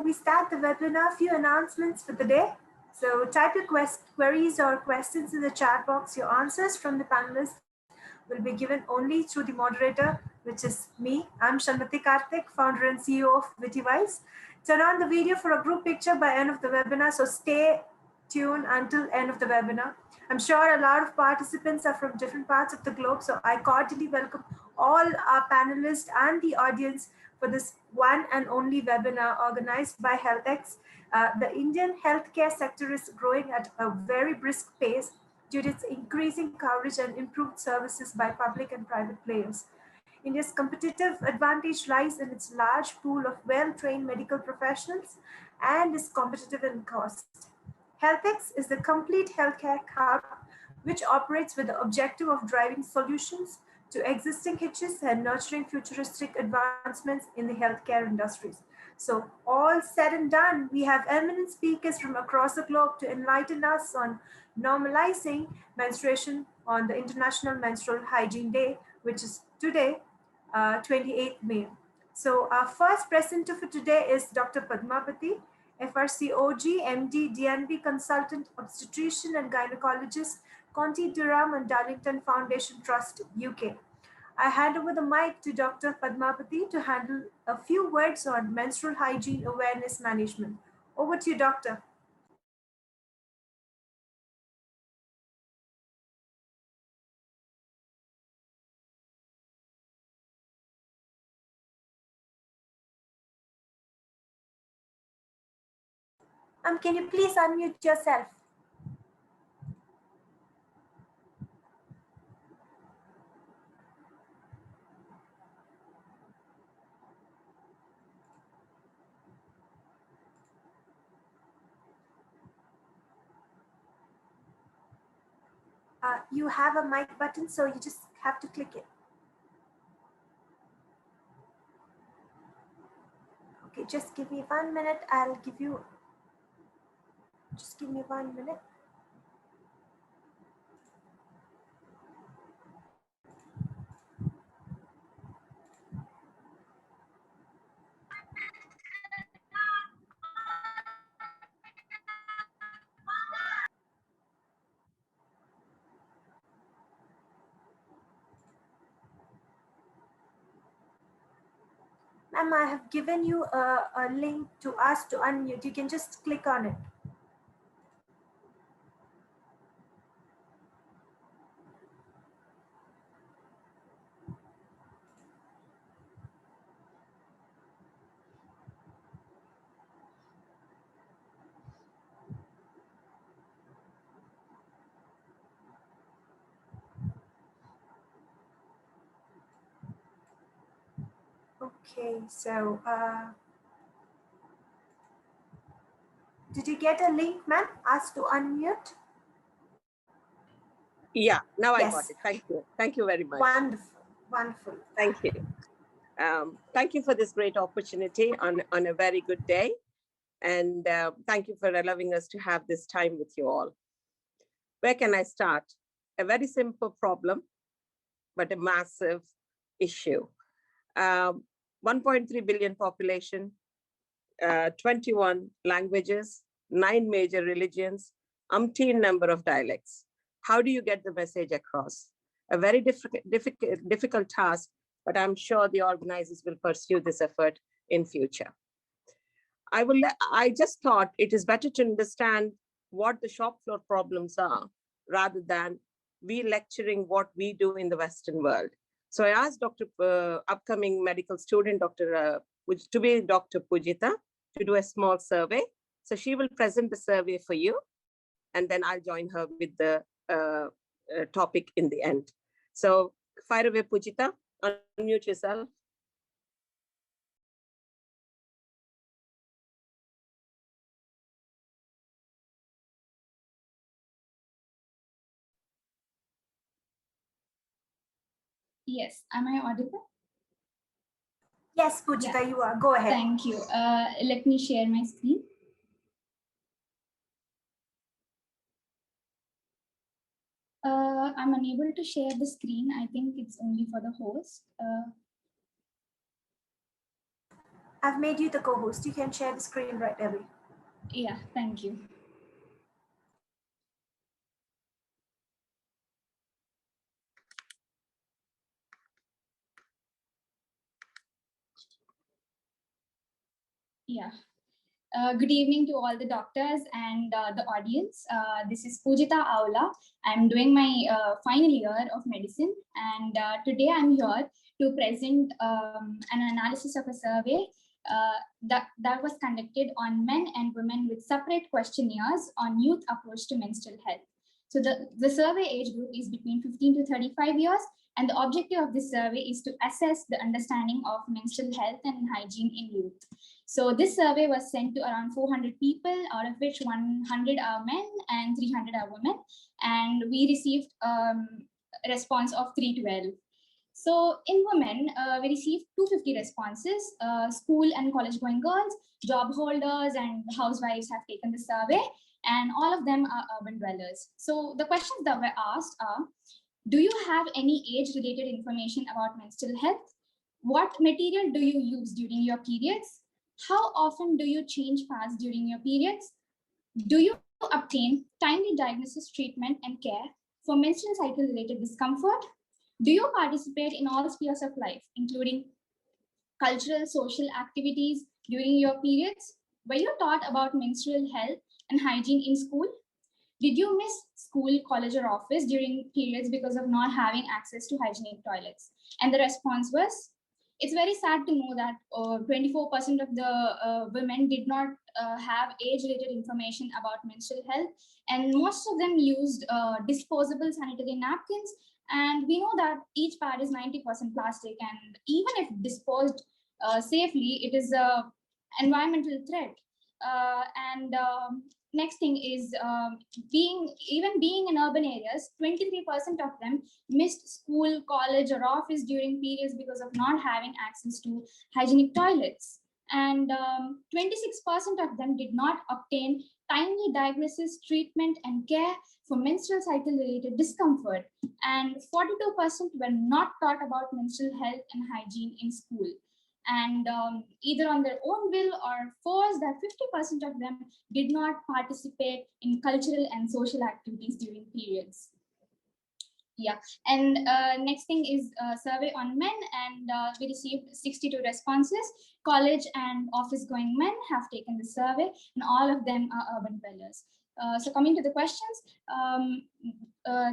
we start the webinar, a few announcements for the day. So type your queries or questions in the chat box. Your answers from the panelists will be given only through the moderator, which is me. I'm Shanmati Karthik, founder and CEO of Redifine. Turn on the video for a group picture by end of the webinar, so stay tuned until end of the webinar. I'm sure a lot of participants are from different parts of the globe, so I cordially welcome all our panelists and the audience for this one and only webinar organized by HealthX. The Indian healthcare sector is growing at a very brisk pace due to its increasing coverage and improved services by public and private players. India's competitive advantage lies in its large pool of well-trained medical professionals and is competitive in cost. HealthX is the complete healthcare hub which operates with the objective of driving solutions to existing hitches and nurturing futuristic advancements in the healthcare industries. So all said and done, we have eminent speakers from across the globe to enlighten us on normalizing menstruation on the International Menstrual Hygiene Day, which is today, 28th May. So our first presenter for today is Dr. Padmapati, FRCOG, MD, DNB Consultant, Obstetrician and Gynecologist, Conti Durham and Darlington Foundation Trust, UK. I hand over the mic to Dr. Padmapati to handle a few words on menstrual hygiene awareness management. Over to you, Doctor. Can you please unmute yourself? You have a mic button, so you just have to click it. Okay, just give me 1 minute. I'll give you, just give me 1 minute. Ma'am, I have given you a link to us to unmute. You can just click on it. Okay, so did you get a link, ma'am? Ask to unmute? Yeah, now Yes. I got it. Thank you. Thank you very much. Wonderful, wonderful. Thank you. Thank you for this great opportunity on a very good day. And thank you for allowing us to have this time with you all. Where can I start? A very simple problem, but a massive issue. 1.3 billion population, 21 languages, 9 major religions, umpteen number of dialects. How do you get the message across? A very difficult task, but I'm sure the organizers will pursue this effort in future. I just thought it is better to understand what the shop floor problems are rather than we lecturing what we do in the Western world. So I asked upcoming medical student, Dr. Pujita, to do a small survey. So she will present the survey for you, and then I'll join her with the topic in the end. So fire away, Pujita, unmute yourself. Yes, am I audible? Yes, Pujita, yeah. You are. Go ahead. Thank you. Let me share my screen. I'm unable to share the screen. I think it's only for the host. I've made you the co-host. You can share the screen right away. Yeah, thank you. Yeah. Good evening to all the doctors and the audience. This is Pujita Aula. I'm doing my final year of medicine, and today I'm here to present an analysis of a survey that was conducted on men and women with separate questionnaires on youth approach to menstrual health. So the survey age group is between 15 to 35 years, and the objective of this survey is to assess the understanding of menstrual health and hygiene in youth. So this survey was sent to around 400 people, out of which 100 are men and 300 are women. And we received a response of 312. So in women, we received 250 responses. School and college going girls, job holders and housewives have taken the survey, and all of them are urban dwellers. So the questions that were asked are, do you have any age-related information about menstrual health? What material do you use during your periods? How often do you change pads during your periods? Do you obtain timely diagnosis, treatment, and care for menstrual cycle-related discomfort? Do you participate in all spheres of life, including cultural, social activities during your periods? Were you taught about menstrual health and hygiene in school? Did you miss school, college, or office during periods because of not having access to hygienic toilets? And the response was, it's very sad to know that 24% of the women did not have age-related information about menstrual health, and most of them used disposable sanitary napkins. And we know that each pad is 90% plastic, and even if disposed safely, it is a environmental threat. Next thing is being in urban areas, 23% of them missed school, college, or office during periods because of not having access to hygienic toilets. And 26% of them did not obtain timely diagnosis, treatment, and care for menstrual cycle-related discomfort. And 42% were not taught about menstrual health and hygiene in school. And either on their own will or force, that 50% of them did not participate in cultural and social activities during periods. Yeah, and next thing is a survey on men, and we received 62 responses. College and office going men have taken the survey, and all of them are urban dwellers. So coming to the questions,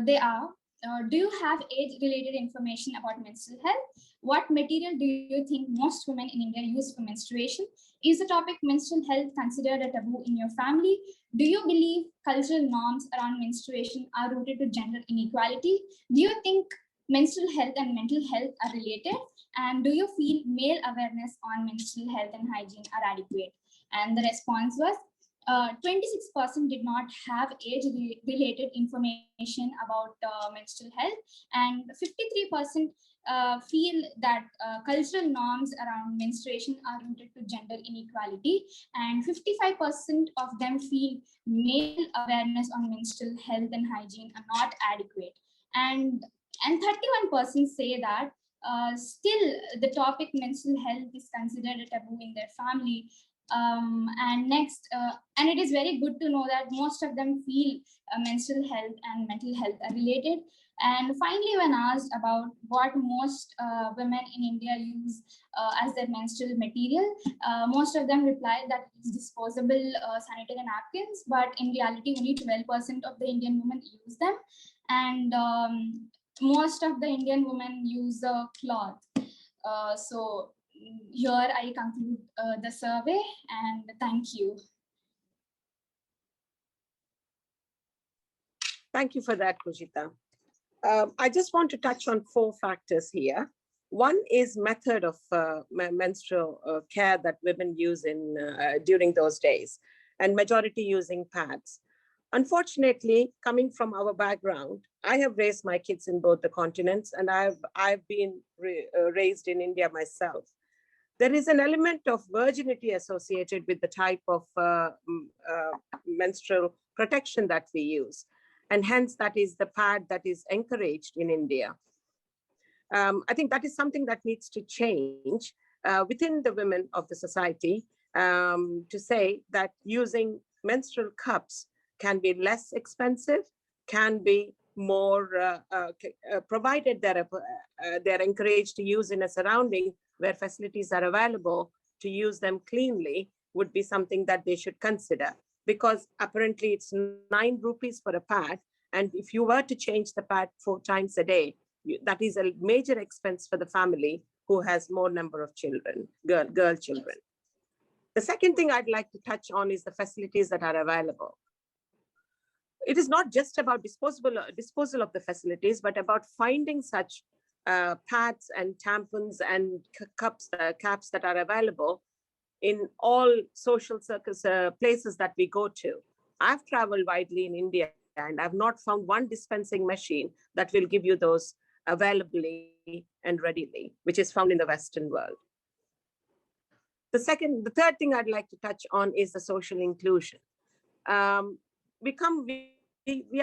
they are, do you have age-related information about menstrual health? What material do you think most women in India use for menstruation? Is the topic menstrual health considered a taboo in your family? Do you believe cultural norms around menstruation are rooted to gender inequality? Do you think menstrual health and mental health are related? And do you feel male awareness on menstrual health and hygiene are adequate? And the response was, 26% did not have age-related information about menstrual health, and 53% feel that cultural norms around menstruation are rooted to gender inequality, and 55% of them feel male awareness on menstrual health and hygiene are not adequate. And 31% say that still the topic menstrual health is considered a taboo in their family. And next, and it is very good to know that most of them feel menstrual health and mental health are related. And finally, when asked about what most women in India use as their menstrual material, most of them replied that it's disposable sanitary napkins, but in reality, only 12% of the Indian women use them. And most of the Indian women use a cloth. So here I conclude the survey, and thank you. Thank you for that, Pujita. I just want to touch on 4 factors here. One is method of menstrual care that women use in during those days, and majority using pads. Unfortunately, coming from our background, I have raised my kids in both the continents, and I've been raised in India myself. There is an element of virginity associated with the type of menstrual protection that we use. And hence, that is the pad that is encouraged in India. I think that is something that needs to change. within the women of the society to say that using menstrual cups can be less expensive, can be more, provided they're encouraged to use in a surrounding where facilities are available, to use them cleanly would be something that they should consider. Because apparently it's 9 rupees for a pad. And if you were to change the pad 4 times a day, that is a major expense for the family who has more number of children, girl children. The second thing I'd like to touch on is the facilities that are available. It is not just about disposal of the facilities, but about finding such pads and tampons and caps that are available in all social circles, places that we go to. I've traveled widely in India and I've not found one dispensing machine that will give you those availably and readily, which is found in the Western world. The third thing I'd like to touch on is the social inclusion. We are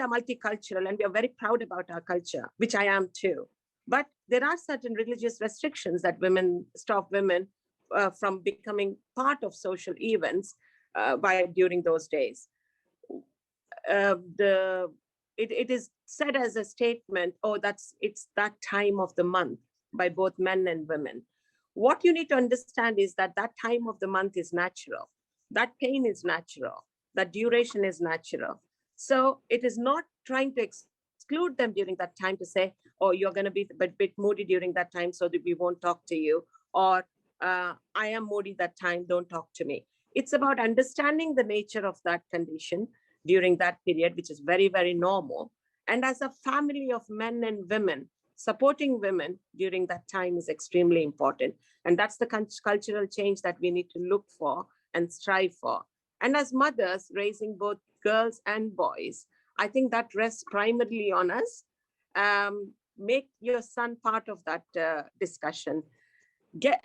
multicultural and we are very proud about our culture, which I am too. But there are certain religious restrictions that stop women from becoming part of social events during those days. It is said as a statement, oh, it's that time of the month by both men and women. What you need to understand is that time of the month is natural. That pain is natural. That duration is natural. So it is not trying to exclude them during that time to say, oh, you're going to be a bit moody during that time, so that we won't talk to you. Or I am moody that time, don't talk to me. It's about understanding the nature of that condition during that period, which is very, very normal. And as a family of men and women, supporting women during that time is extremely important. And that's the cultural change that we need to look for and strive for. And as mothers raising both girls and boys, I think that rests primarily on us. Make your son part of that discussion.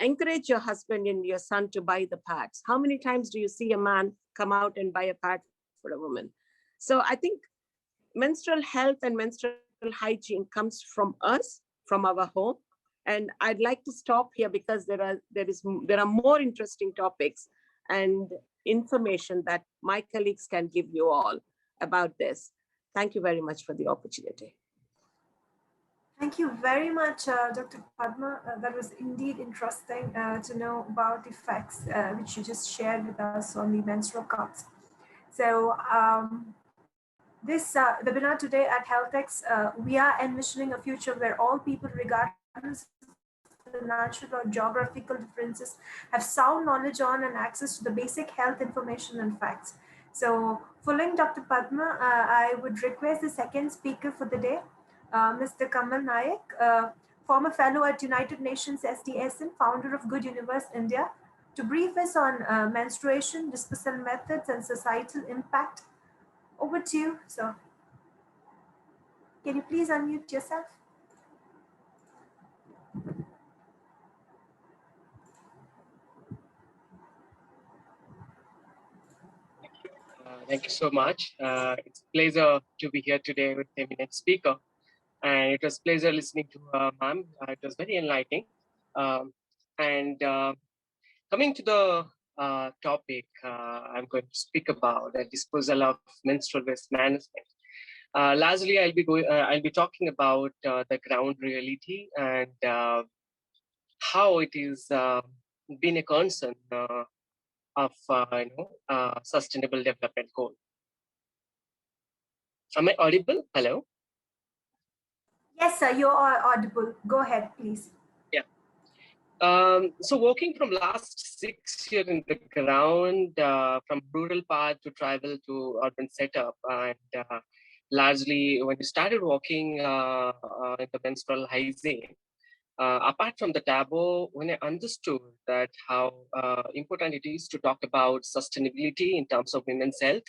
Encourage your husband and your son to buy the pads. How many times do you see a man come out and buy a pad for a woman? So I think menstrual health and menstrual hygiene comes from us, from our home. And I'd like to stop here because there are more interesting topics and information that my colleagues can give you all about this. Thank you very much for the opportunity. Thank you very much, Dr. Padma. That was indeed interesting to know about the facts which you just shared with us on the menstrual cups. So this webinar today at HealthX, we are envisioning a future where all people, regardless of the natural or geographical differences, have sound knowledge on and access to the basic health information and facts. So following Dr. Padma, I would request the second speaker for the day, Mr. Kamal Nayak, former fellow at United Nations SDSN, founder of Good Universe India, to brief us on menstruation, disposal methods, and societal impact. Over to you, sir. Can you please unmute yourself? Thank you so much. It's a pleasure to be here today with the eminent speaker. And it was a pleasure listening to ma'am. It was very enlightening. Coming to the topic, I'm going to speak about the disposal of menstrual waste management. Lastly, I'll be talking about the ground reality and how it is been a concern of sustainable development goal. Am I audible? Hello. Yes, sir. You are audible. Go ahead, please. Yeah. So working from last 6 years in the ground, from rural part to tribal to urban setup, and largely when we started working in the menstrual hygiene, apart from the taboo, when I understood that how important it is to talk about sustainability in terms of women's health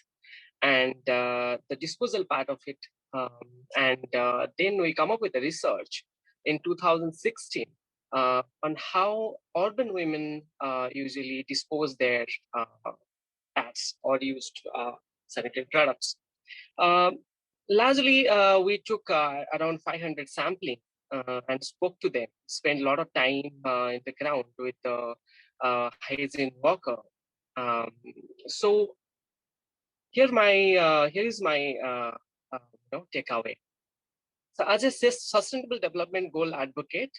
and the disposal part of it, then we come up with a research in 2016 on how urban women usually dispose their pads or used sanitary products. Largely, we took around 500 sampling and spoke to them, spent a lot of time in the ground with the hygiene worker. So here is my takeaway. So as a sustainable development goal advocate,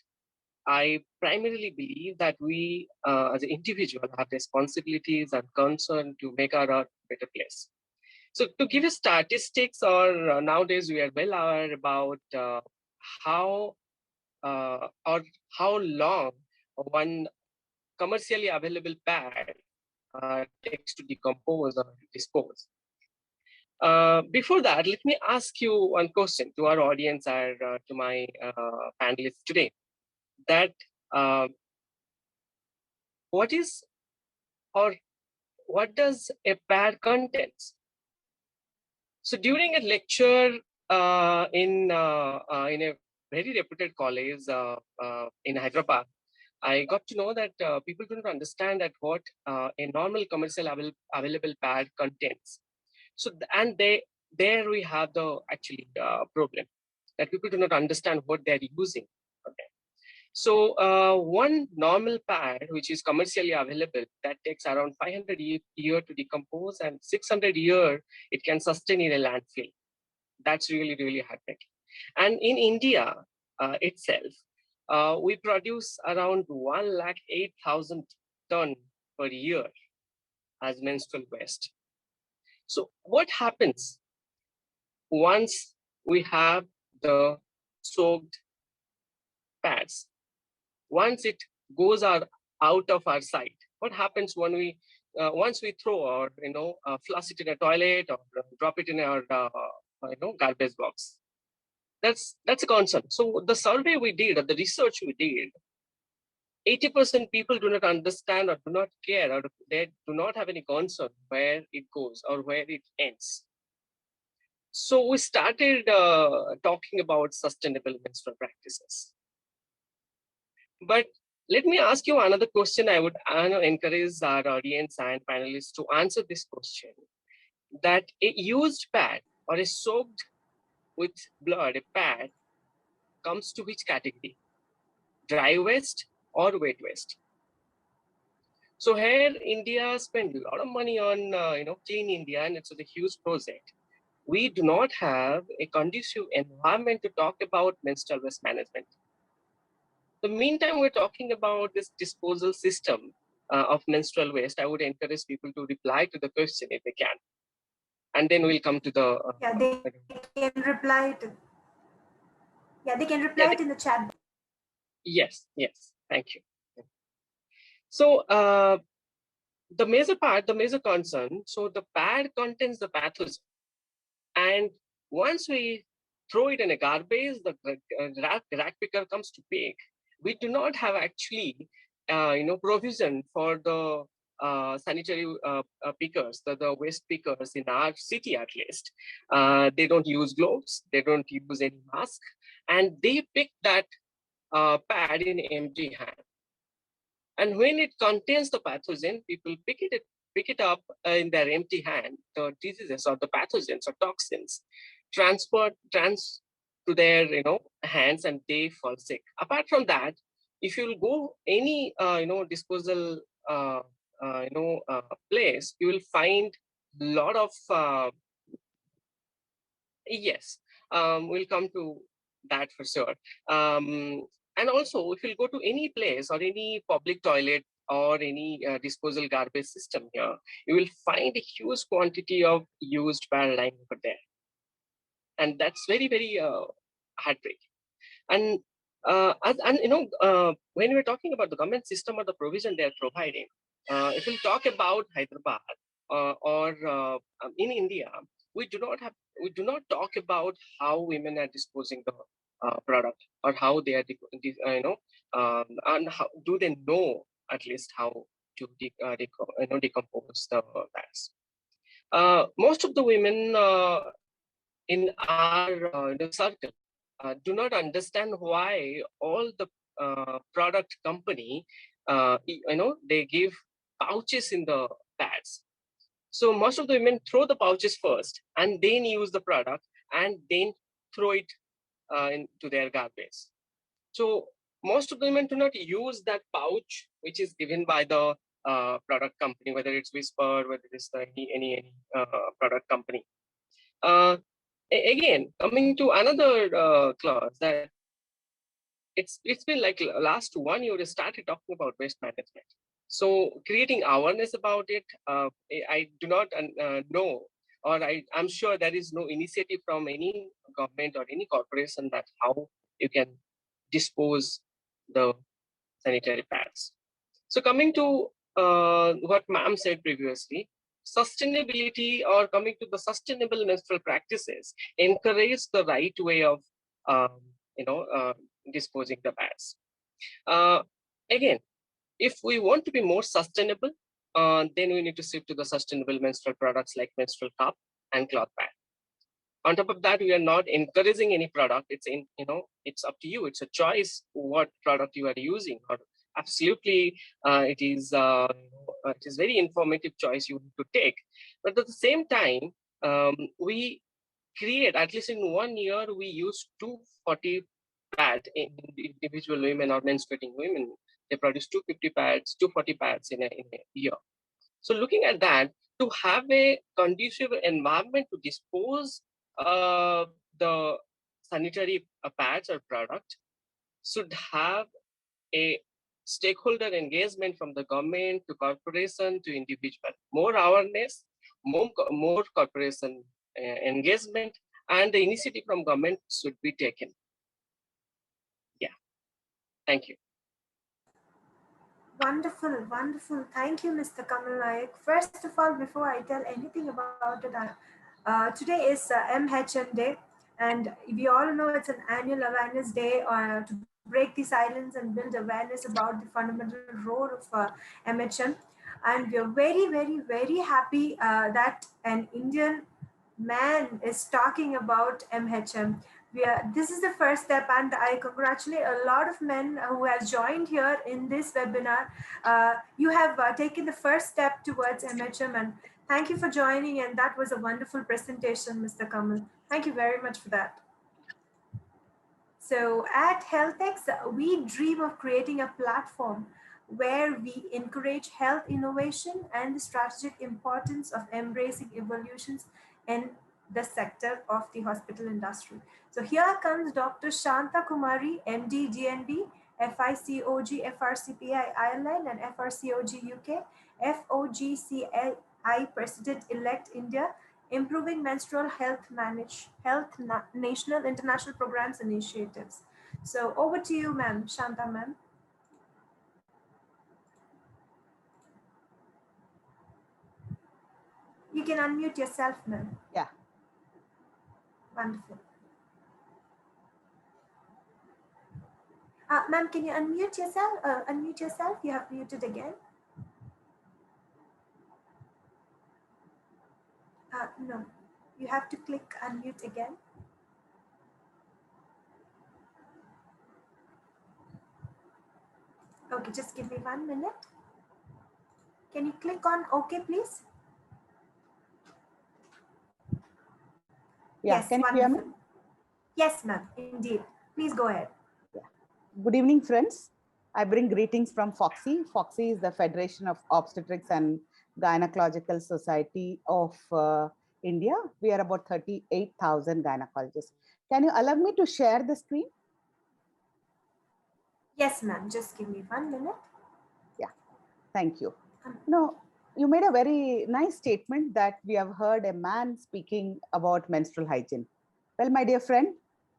I primarily believe that we as an individual have responsibilities and concern to make our earth a better place. So to give you statistics, or nowadays we are well aware about how or how long one commercially available pad takes to decompose or dispose. Before that, let me ask you one question to our audience or to my panelists today. That what is or what does a pad contains? So during a lecture in a very reputed college in Hyderabad, I got to know that people do not understand that what a normal commercial available pad contains. So there we have the actually problem that people do not understand what they're using. Okay. So one normal pad, which is commercially available, that takes around 500 years to decompose, and 600 years it can sustain in a landfill. That's really, really heartbreaking. And in India itself, we produce around 108,000 tons per year as menstrual waste. So what happens once we have the soaked pads? Once it goes out of our sight, what happens when we once we throw or flush it in a toilet or drop it in our garbage box? That's a concern. So the survey we did, or the research we did, 80% people do not understand or do not care, or they do not have any concern where it goes or where it ends. So we started talking about sustainable menstrual practices. But let me ask you another question. I would encourage our audience and panelists to answer this question. That a used pad or a soaked with blood, a pad, comes to which category? Dry waste or wet waste? So here, India spent a lot of money on Clean India, and it's a huge project. We do not have a conducive environment to talk about menstrual waste management. In the meantime, we're talking about this disposal system of menstrual waste. I would encourage people to reply to the question if they can, and then we'll come to the. They can reply to. Yeah, they can reply it in the chat. Yes. Thank you. So the major concern. So the pad contains the pathogen, and once we throw it in a garbage, the rack picker comes to pick. We do not have actually, provision for the sanitary pickers, the waste pickers in our city at least. They don't use gloves, they don't use any mask, and they pick that pad in empty hand. And when it contains the pathogen, people pick it up in their empty hand. The diseases or the pathogens or toxins transfer to their hands, and they fall sick. Apart from that, if you'll go any disposal place, you will find a lot of yes. We'll come to that for sure. And also, if you go to any place or any public toilet or any disposal garbage system here, you will find a huge quantity of used pad lying over there. And that's very, very heartbreaking. And when we're talking about the government system or the provision they're providing, if we talk about Hyderabad or in India, we do not talk about how women are disposing the product, or how they are and how do they know at least how to decompose the bags. Most of the women in our circle do not understand why all the product company they give pouches in the pads. So most of the women throw the pouches first and then use the product and then throw it into their garbage. So most of the women do not use that pouch, which is given by the product company, whether it's Whisper, whether it's any product company. Again, coming to another clause, that it's been like last 1 year we started talking about waste management. So creating awareness about it, I do not know, or I'm sure there is no initiative from any government or any corporation that how you can dispose the sanitary pads. So coming to what ma'am said previously, sustainability, or coming to the sustainable menstrual practices, encourage the right way of um, disposing the pads. Again, if we want to be more sustainable, then we need to shift to the sustainable menstrual products like menstrual cup and cloth pad. On top of that, we are not encouraging any product. It's up to you. It's a choice what product you are using. Or absolutely, it is very informative choice you need to take. But at the same time, we create, at least in 1 year, we use 240 pads in individual women or menstruating women. They produce 250 pads, 240 pads in a year. So looking at that, to have a conducive environment to dispose the sanitary pads or product, should have a stakeholder engagement from the government to corporation to individual. More awareness, more corporation engagement, and the initiative from government should be taken. Yeah, thank you. Wonderful, wonderful. Thank you, Mr. Kamal Naik. First of all, before I tell anything about it, today is MHM Day, and we all know it's an annual awareness day to break the silence and build awareness about the fundamental role of MHM. And we are very, very, very happy that an Indian man is talking about MHM. This is the first step, and I congratulate a lot of men who have joined here in this webinar. You have taken the first step towards MHM, and thank you for joining, and that was a wonderful presentation, Mr. Kamal. Thank you very much for that. So at HealthX, we dream of creating a platform where we encourage health innovation and the strategic importance of embracing evolutions in the sector of the hospital industry. So here comes Dr. Shanta Kumari, MD, DNB, FICOG, FRCPI Ireland, and FRCOG UK, FOGCI President-elect India, improving menstrual health national international programs initiatives. So over to you, ma'am, Shanta ma'am. You can unmute yourself, ma'am. Yeah. Wonderful. Ma'am, can you unmute yourself? Unmute yourself. You have muted again. No, you have to click unmute again. Okay, just give me 1 minute. Can you click on OK, please? Yeah, Yes, can you wonderful. hear me? Yes, ma'am, indeed. Please go ahead. Yeah. Good evening, friends. I bring greetings from FOXI. FOXI is the Federation of Obstetrics and Gynecological Society of India. We are about 38,000 gynecologists. Can you allow me to share the screen? Yes, ma'am. Just give me 1 minute. Yeah, thank you. No, you made a very nice statement that we have heard a man speaking about menstrual hygiene. Well, my dear friend,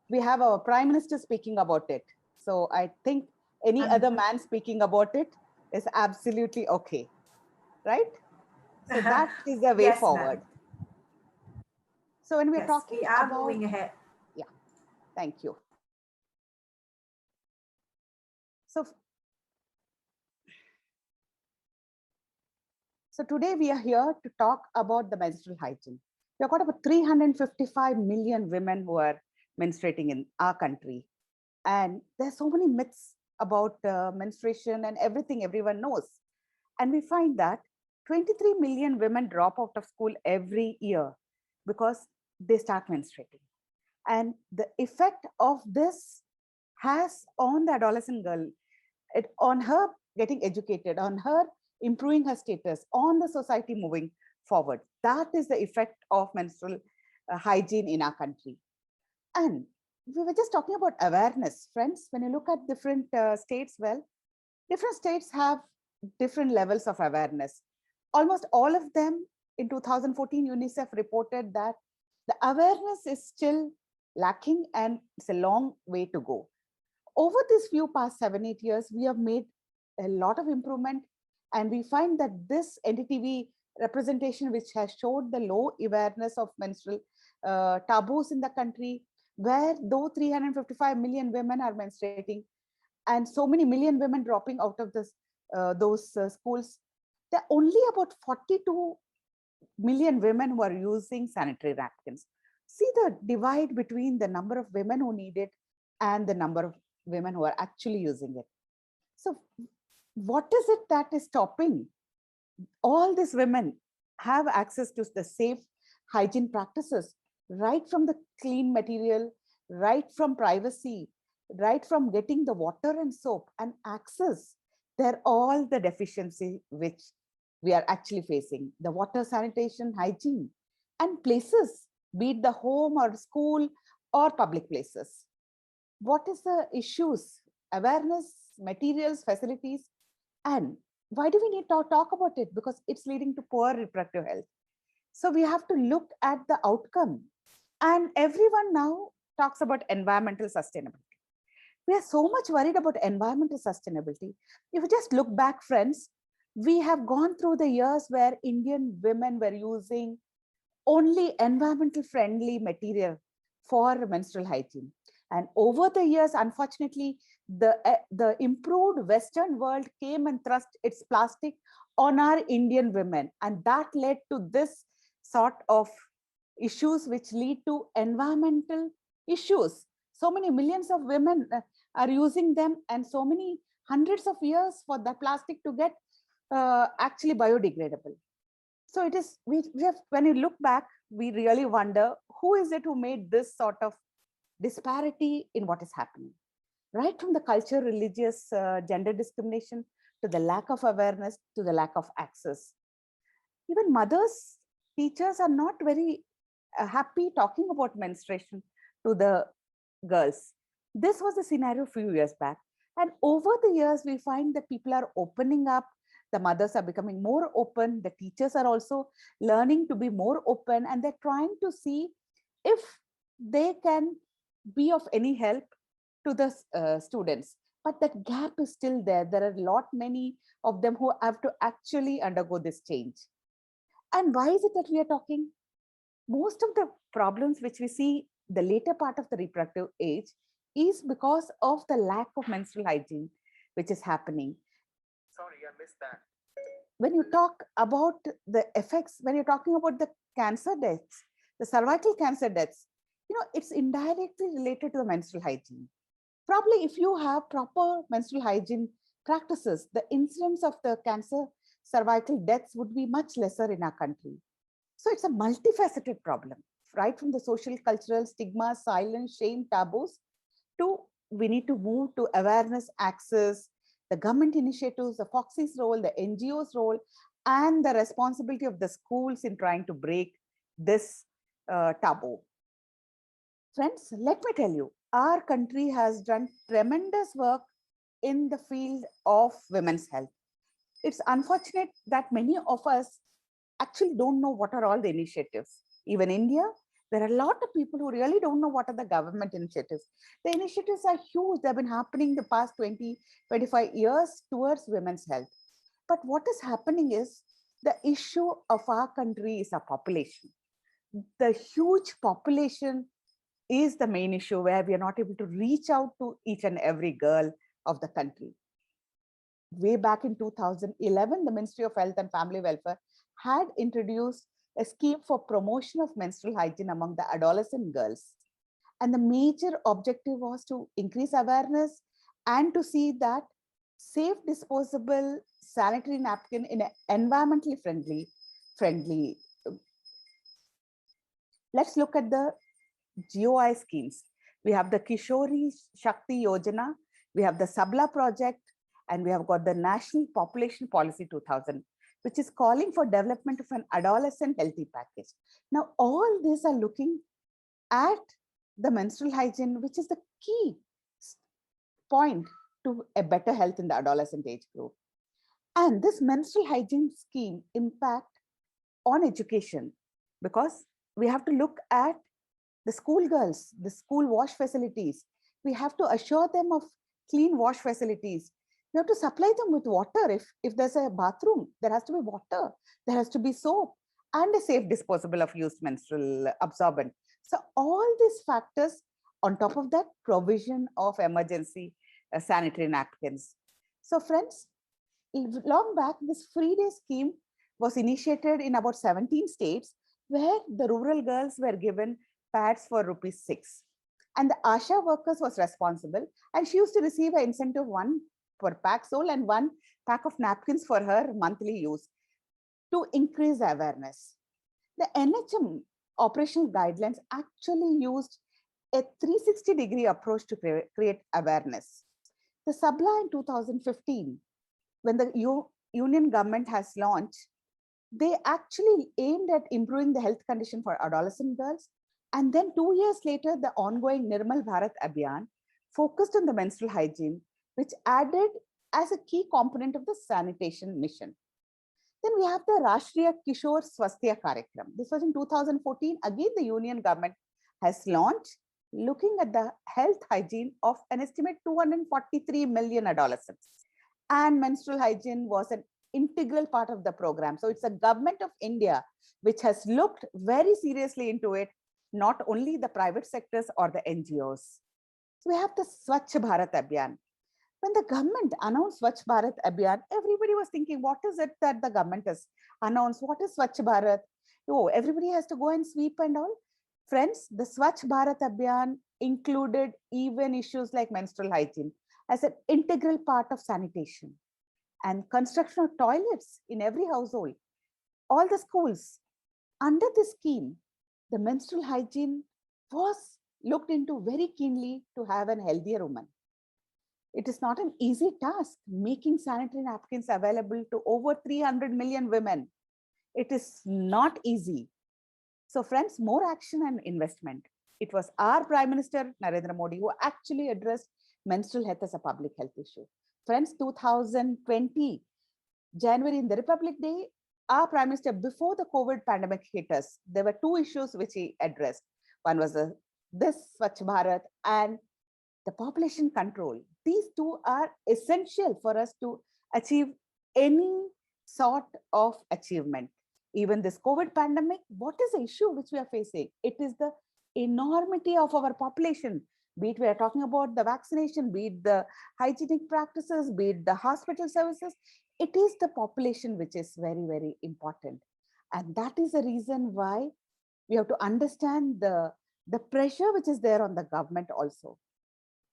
we have our Prime Minister speaking about it. So I think any other man speaking about it is absolutely okay, right? So that is the way Yes, forward. So when we're yes, talking we are about, moving ahead. Yeah, thank you. So today we are here to talk about the menstrual hygiene. We've got about 355 million women who are menstruating in our country. And there's so many myths about menstruation and everything everyone knows. And we find that 23 million women drop out of school every year because they start menstruating. And the effect of this has on the adolescent girl, on her getting educated, on her improving her status, on the society moving forward. That is the effect of menstrual hygiene in our country. And we were just talking about awareness, friends. When you look at different states, well, different states have different levels of awareness. Almost all of them in 2014, UNICEF reported that the awareness is still lacking and it's a long way to go. Over these few past 7-8 years, we have made a lot of improvement, and we find that this NDTV representation, which has showed the low awareness of menstrual taboos in the country, where though 355 million women are menstruating and so many million women dropping out of this, those schools, there are only about 42 million women who are using sanitary napkins. See the divide between the number of women who need it and the number of women who are actually using it. So what is it that is stopping all these women have access to the safe hygiene practices, right from the clean material, right from privacy, right from getting the water and soap and access? They're all the deficiency which we are actually facing: the water, sanitation, hygiene, and places, be it the home or school or public places. What is the issues? Awareness, materials, facilities, and why do we need to talk about it? Because it's leading to poor reproductive health. So we have to look at the outcome. And everyone now talks about environmental sustainability. We are so much worried about environmental sustainability. If you just look back, friends, we have gone through the years where Indian women were using only environmental friendly material for menstrual hygiene. And over the years, unfortunately, the improved Western world came and thrust its plastic on our Indian women. And that led to this sort of issues which lead to environmental issues. So many millions of women are using them, and so many hundreds of years for the plastic to get actually biodegradable. So it is, we have, when you look back, we really wonder who is it who made this sort of disparity in what is happening, right from the culture, religious, gender discrimination, to the lack of awareness, to the lack of access. Even mothers, teachers are not very happy talking about menstruation to the girls. This was the scenario a few years back. And over the years, we find that people are opening up. The mothers are becoming more open. The teachers are also learning to be more open, and they're trying to see if they can be of any help to the students. But that gap is still there. There are many of them who have to actually undergo this change. And why is it that we are talking? Most of the problems which we see the later part of the reproductive age is because of the lack of menstrual hygiene, which is happening. Sorry, I missed that. When you talk about the effects, when you're talking about the cancer deaths, the cervical cancer deaths, it's indirectly related to the menstrual hygiene. Probably if you have proper menstrual hygiene practices, the incidence of the cancer cervical deaths would be much lesser in our country. So it's a multifaceted problem, right from the social, cultural stigma, silence, shame, taboos, to we need to move to awareness, access, the government initiatives, the Foxy's role, the NGO's role, and the responsibility of the schools in trying to break this taboo. Friends, let me tell you, our country has done tremendous work in the field of women's health. It's unfortunate that many of us actually don't know what are all the initiatives. Even India, there are a lot of people who really don't know what are the government initiatives. The initiatives are huge. They've been happening the past 20, 25 years towards women's health. But what is happening is the issue of our country is our population. The huge population is the main issue where we are not able to reach out to each and every girl of the country. Way back in 2011, the Ministry of Health and Family Welfare had introduced a scheme for promotion of menstrual hygiene among the adolescent girls. And the major objective was to increase awareness and to see that safe disposable sanitary napkin in an environmentally friendly. Let's look at the GOI schemes. We have the Kishori Shakti Yojana, we have the Sabla project, and we have got the National Population Policy 2000, which is calling for development of an adolescent healthy package. Now, all these are looking at the menstrual hygiene, which is the key point to a better health in the adolescent age group. And this menstrual hygiene scheme impact on education, because we have to look at the schoolgirls, the school wash facilities. We have to assure them of clean wash facilities. We have to supply them with water. If there's a bathroom, there has to be water, there has to be soap, and a safe disposable of used menstrual absorbent. So all these factors, on top of that, provision of emergency sanitary napkins. So friends, long back, this free day scheme was initiated in about 17 states, where the rural girls were given pads for ₹6. And the ASHA workers was responsible, and she used to receive an incentive, 1 per pack sold and 1 pack of napkins for her monthly use, to increase awareness. The NHM operational guidelines actually used a 360-degree approach to create awareness. The Sabla in 2015, when the union government has launched, they actually aimed at improving the health condition for adolescent girls. And then 2 years later, the ongoing Nirmal Bharat Abhiyan focused on the menstrual hygiene, which added as a key component of the sanitation mission. Then we have the Rashtriya Kishore Swasthya Karyakram. This was in 2014. Again, the union government has launched, looking at the health hygiene of an estimate 243 million adolescents. And menstrual hygiene was an integral part of the program. So it's the government of India which has looked very seriously into it, not only the private sectors or the NGOs. So we have the Swachh Bharat Abhiyan. When the government announced Swachh Bharat Abhiyan, everybody was thinking, what is it that the government has announced? What is Swachh Bharat? Oh, everybody has to go and sweep and all. Friends, the Swachh Bharat Abhiyan included even issues like menstrual hygiene as an integral part of sanitation, and construction of toilets in every household, all the schools. Under this scheme, the menstrual hygiene was looked into very keenly to have a healthier woman. It is not an easy task making sanitary napkins available to over 300 million women. It is not easy. So friends, more action and investment. It was our Prime Minister Narendra Modi who actually addressed menstrual health as a public health issue. Friends, 2020, January, in the Republic Day, our Prime Minister, before the COVID pandemic hit us, there were 2 issues which he addressed. One was this Swachh Bharat and the population control. These 2 are essential for us to achieve any sort of achievement. Even this COVID pandemic, what is the issue which we are facing? It is the enormity of our population. Be it we are talking about the vaccination, be it the hygienic practices, be it the hospital services, it is the population which is very, very important. And that is the reason why we have to understand the pressure which is there on the government also.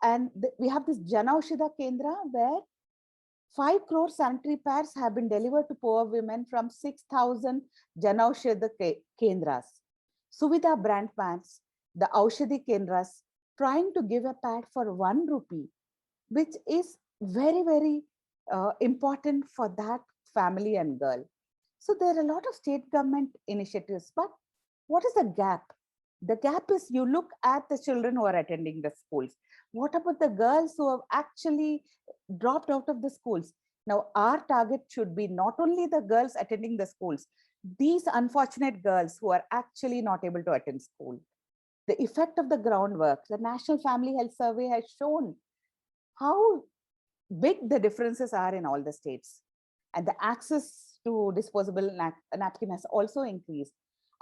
And we have this Jan Aushadha Kendra, where 5 crore sanitary pads have been delivered to poor women from 6,000 Jan Aushadha Kendras. Suvidha brand pads, the Aushadhi Kendras, trying to give a pad for 1 rupee, which is very, very important for that family and girl. So there are a lot of state government initiatives, but what is the gap? The gap is, you look at the children who are attending the schools. What about the girls who have actually dropped out of the schools? Now, our target should be not only the girls attending the schools, these unfortunate girls who are actually not able to attend school. The effect of the groundwork, the National Family Health Survey has shown how big the differences are in all the states. And the access to disposable napkin has also increased.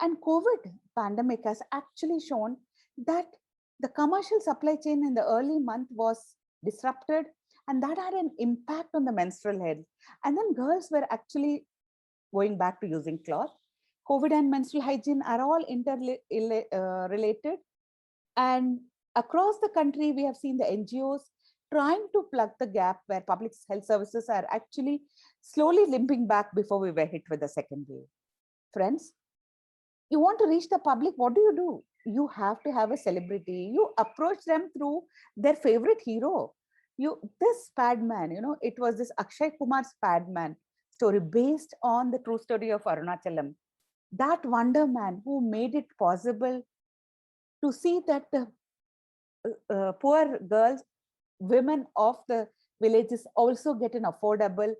And COVID pandemic has actually shown that the commercial supply chain in the early month was disrupted, and that had an impact on the menstrual health. And then girls were actually going back to using cloth. COVID and menstrual hygiene are all interrelated. And across the country, we have seen the NGOs trying to plug the gap where public health services are actually slowly limping back before we were hit with the second wave. Friends, you want to reach the public, what do? You have to have a celebrity. You approach them through their favorite hero. This Padman, it was this Akshay Kumar's Padman story based on the true story of Arunachalam. That wonder man who made it possible to see that the poor girls, women of the villages also get an affordable,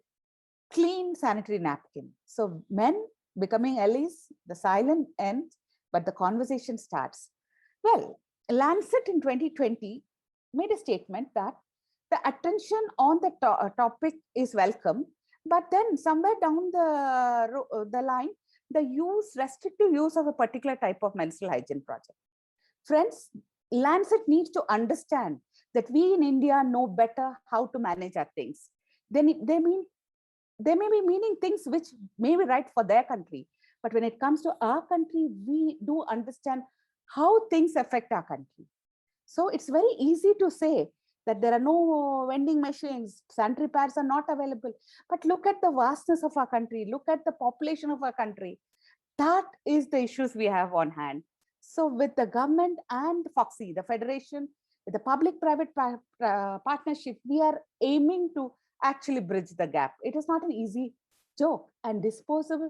clean sanitary napkin. So men becoming allies, the silent ends, but the conversation starts. Well, Lancet in 2020 made a statement that the attention on the topic is welcome, but then somewhere down the line, the restrictive use of a particular type of menstrual hygiene project. Friends, Lancet needs to understand that we in India know better how to manage our things. They may be meaning things which may be right for their country, but when it comes to our country, we do understand how things affect our country. So it's very easy to say that there are no vending machines, sanitary pads are not available. But look at the vastness of our country, look at the population of our country. That is the issues we have on hand. So with the government and Foxy, the federation, with the public-private partnership, we are aiming to actually bridge the gap. It is not an easy joke, and disposal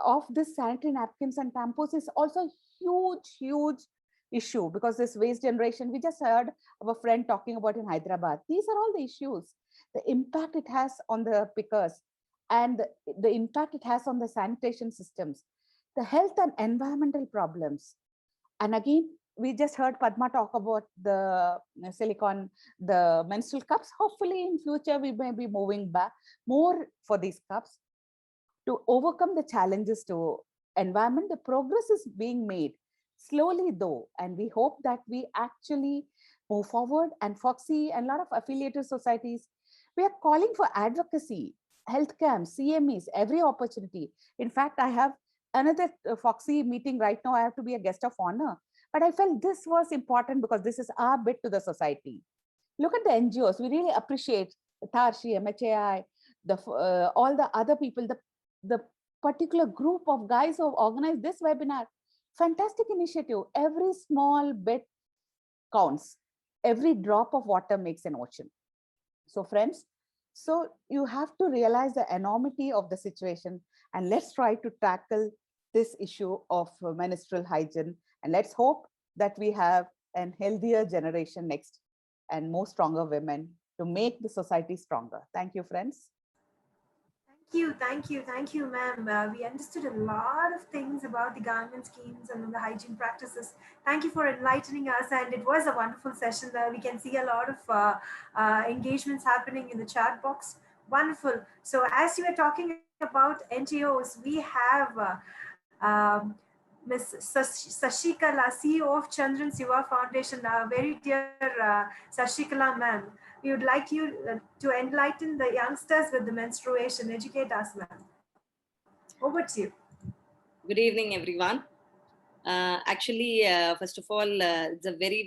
of this sanitary napkins and tampons is also a huge issue, because this waste generation, we just heard of a friend talking about in Hyderabad. These are all the issues, the impact it has on the pickers and the impact it has on the sanitation systems, the health and environmental problems. And again, we just heard Padma talk about the silicone, the menstrual cups. Hopefully in future, we may be moving back more for these cups to overcome the challenges to environment. The progress is being made slowly though, and we hope that we actually move forward. And Foxy and a lot of affiliated societies, we are calling for advocacy, health camps, CMEs, every opportunity. In fact, I have another Foxy meeting right now. I have to be a guest of honor, but I felt this was important because this is our bit to the society. Look at the NGOs. We really appreciate Tarshi, MHAI, all the other people, the particular group of guys who have organized this webinar. Fantastic initiative. Every small bit counts. Every drop of water makes an ocean. So friends, so you have to realize the enormity of the situation, and let's try to tackle this issue of menstrual hygiene. And let's hope that we have a healthier generation next and more stronger women to make the society stronger. Thank you, friends. Thank you, ma'am. We understood a lot of things about the government schemes and the hygiene practices. Thank you for enlightening us, and it was a wonderful session. We can see a lot of engagements happening in the chat box. Wonderful. So as you were talking about NGOs, we have Ms. Sashikala, CEO of Chandran's Yuva Foundation, very dear Sashikala ma'am. We would like you to enlighten the youngsters with the menstruation. Educate us, ma'am. Over to you. Good evening, everyone. Actually, first of all, it's a very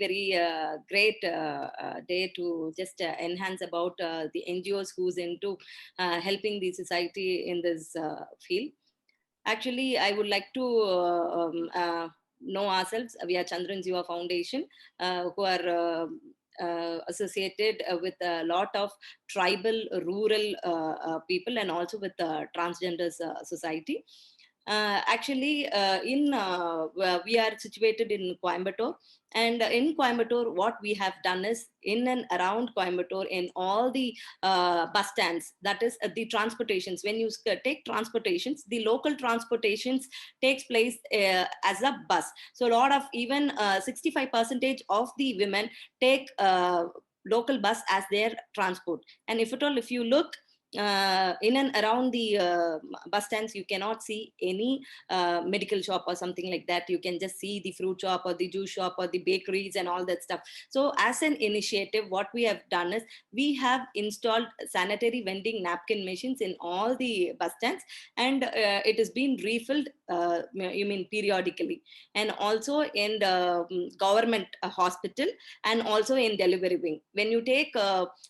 great day to just enhance about the NGOs who's into helping the society in this field. Actually, I would like to know ourselves. We are Chandran's Yuva Foundation, who are associated with a lot of tribal, rural people, and also with the transgenders society. Actually, we are situated in Coimbatore, and in Coimbatore, what we have done is in and around Coimbatore, in all the bus stands, that is the transportations. When you take transportations, the local transportations takes place as a bus. So a lot of even 65% of the women take local bus as their transport. And if at all, if you look in and around the bus stands, you cannot see any medical shop or something like that. You can just see the fruit shop or the juice shop or the bakeries and all that stuff. So as an initiative, what we have done is we have installed sanitary vending napkin machines in all the bus stands, and it has been refilled periodically, and also in the government hospital, and also in delivery wing. When you take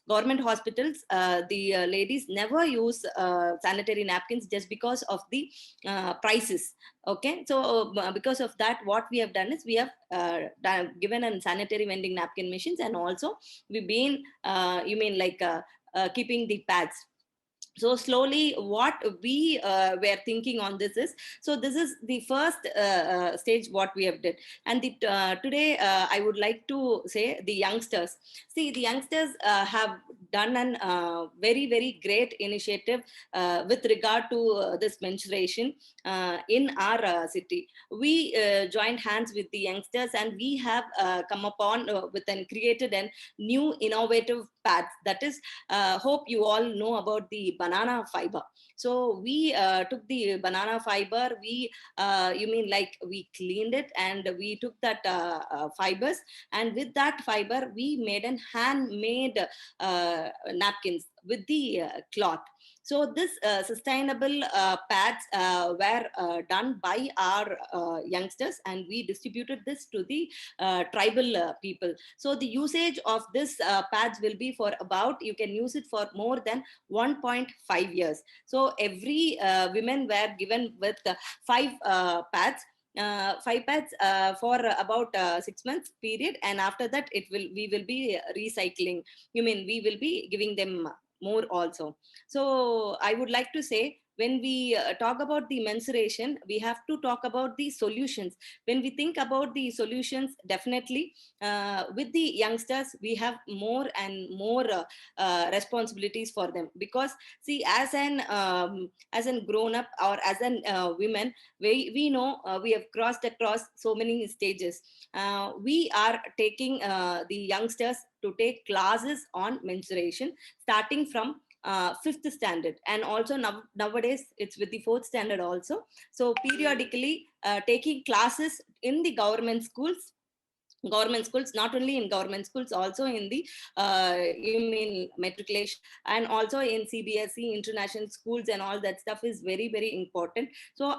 government hospitals, the ladies never use sanitary napkins just because of the prices. Okay, so because of that, what we have done is we have given a sanitary vending napkin machines, and also we've been keeping the pads. So slowly what we were thinking on this is, so this is the first stage what we have did. And today I would like to say the youngsters. See, the youngsters have done an very, very great initiative with regard to this menstruation in our city. We joined hands with the youngsters, and we have come upon with and created a new innovative pads. That is, hope you all know about the banana fiber. So we took the banana fiber, we we cleaned it, and we took that fibers, and with that fiber we made an handmade napkins with the cloth. So this sustainable pads were done by our youngsters, and we distributed this to the tribal people. So the usage of this pads will be for about, you can use it for more than 1.5 years. So every women were given with 5 pads, 5 pads for about 6 months period, and after that we will be recycling. We will be giving them more also. So I would like to say, when we talk about the menstruation, we have to talk about the solutions. When we think about the solutions, definitely with the youngsters, we have more and more responsibilities for them. Because see, as an grown up or as an women, we know we have crossed across so many stages. We are taking the youngsters to take classes on menstruation starting from 5th standard, and also nowadays it's with the 4th standard also. So periodically taking classes in the government schools, not only in government schools, also in the matriculation, and also in CBSE international schools, and all that stuff is very, very important. So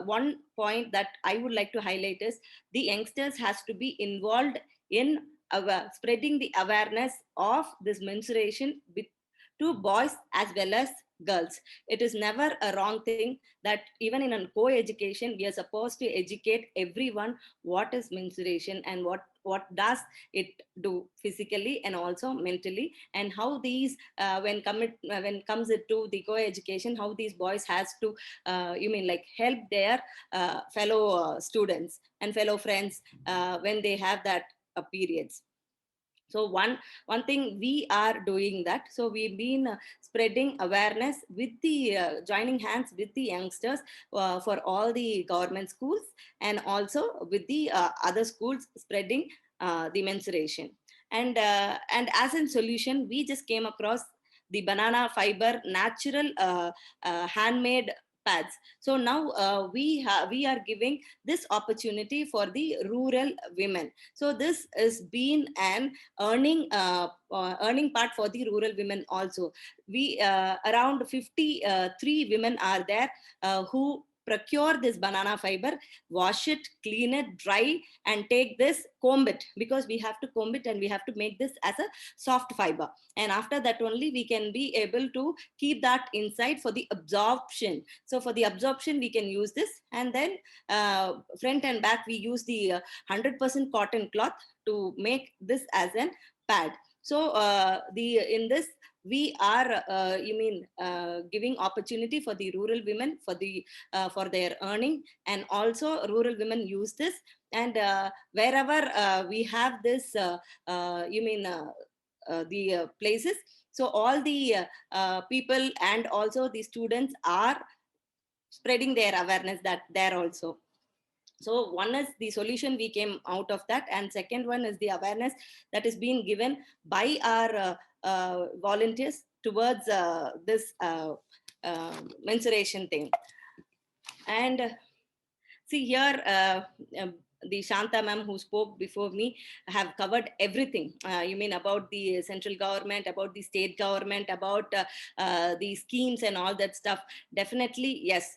one point that I would like to highlight is the youngsters has to be involved in spreading the awareness of this menstruation to boys as well as girls. It is never a wrong thing that even in a co-education, we are supposed to educate everyone what is menstruation and what does it do physically and also mentally, and how these when comes it to the co-education, how these boys has to help their fellow students and fellow friends when they have that periods. So one thing we are doing that. So we've been spreading awareness with the joining hands with the youngsters for all the government schools, and also with the other schools, spreading the menstruation. And as a solution, we just came across the banana fiber natural handmade pads. So now we are giving this opportunity for the rural women. So this has been an earning part for the rural women also. We around 53 women are there who procure this banana fiber, wash it, clean it, dry, and take this, comb it, because we have to comb it and we have to make this as a soft fiber. And after that only we can be able to keep that inside for the absorption. So for the absorption we can use this, and then front and back we use the 100% cotton cloth to make this as an pad. So in this we are giving opportunity for the rural women for their earning, and also rural women use this. And wherever we have this the places, so all the people and also the students are spreading their awareness that there also. So one is the solution we came out of that, and second one is the awareness that is being given by our volunteers towards this menstruation thing. And see here, the Shanta ma'am who spoke before me have covered everything. About the central government, about the state government, about the schemes and all that stuff. Definitely, yes,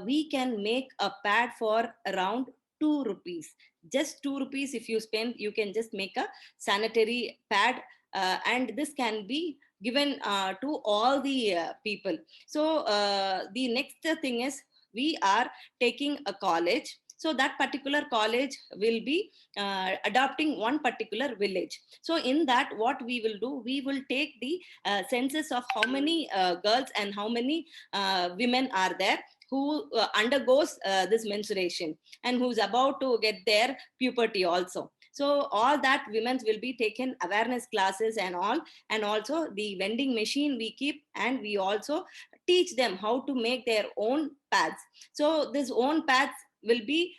we can make a pad for around 2 rupees. Just 2 rupees if you spend, you can just make a sanitary pad. And this can be given to all the people. So the next thing is, we are taking a college. So that particular college will be adopting one particular village. So in that, what we will do, we will take the census of how many girls and how many women are there who undergoes this menstruation and who's about to get their puberty also. So all that women will be taken awareness classes and all, and also the vending machine we keep, and we also teach them how to make their own pads. So this own pads will be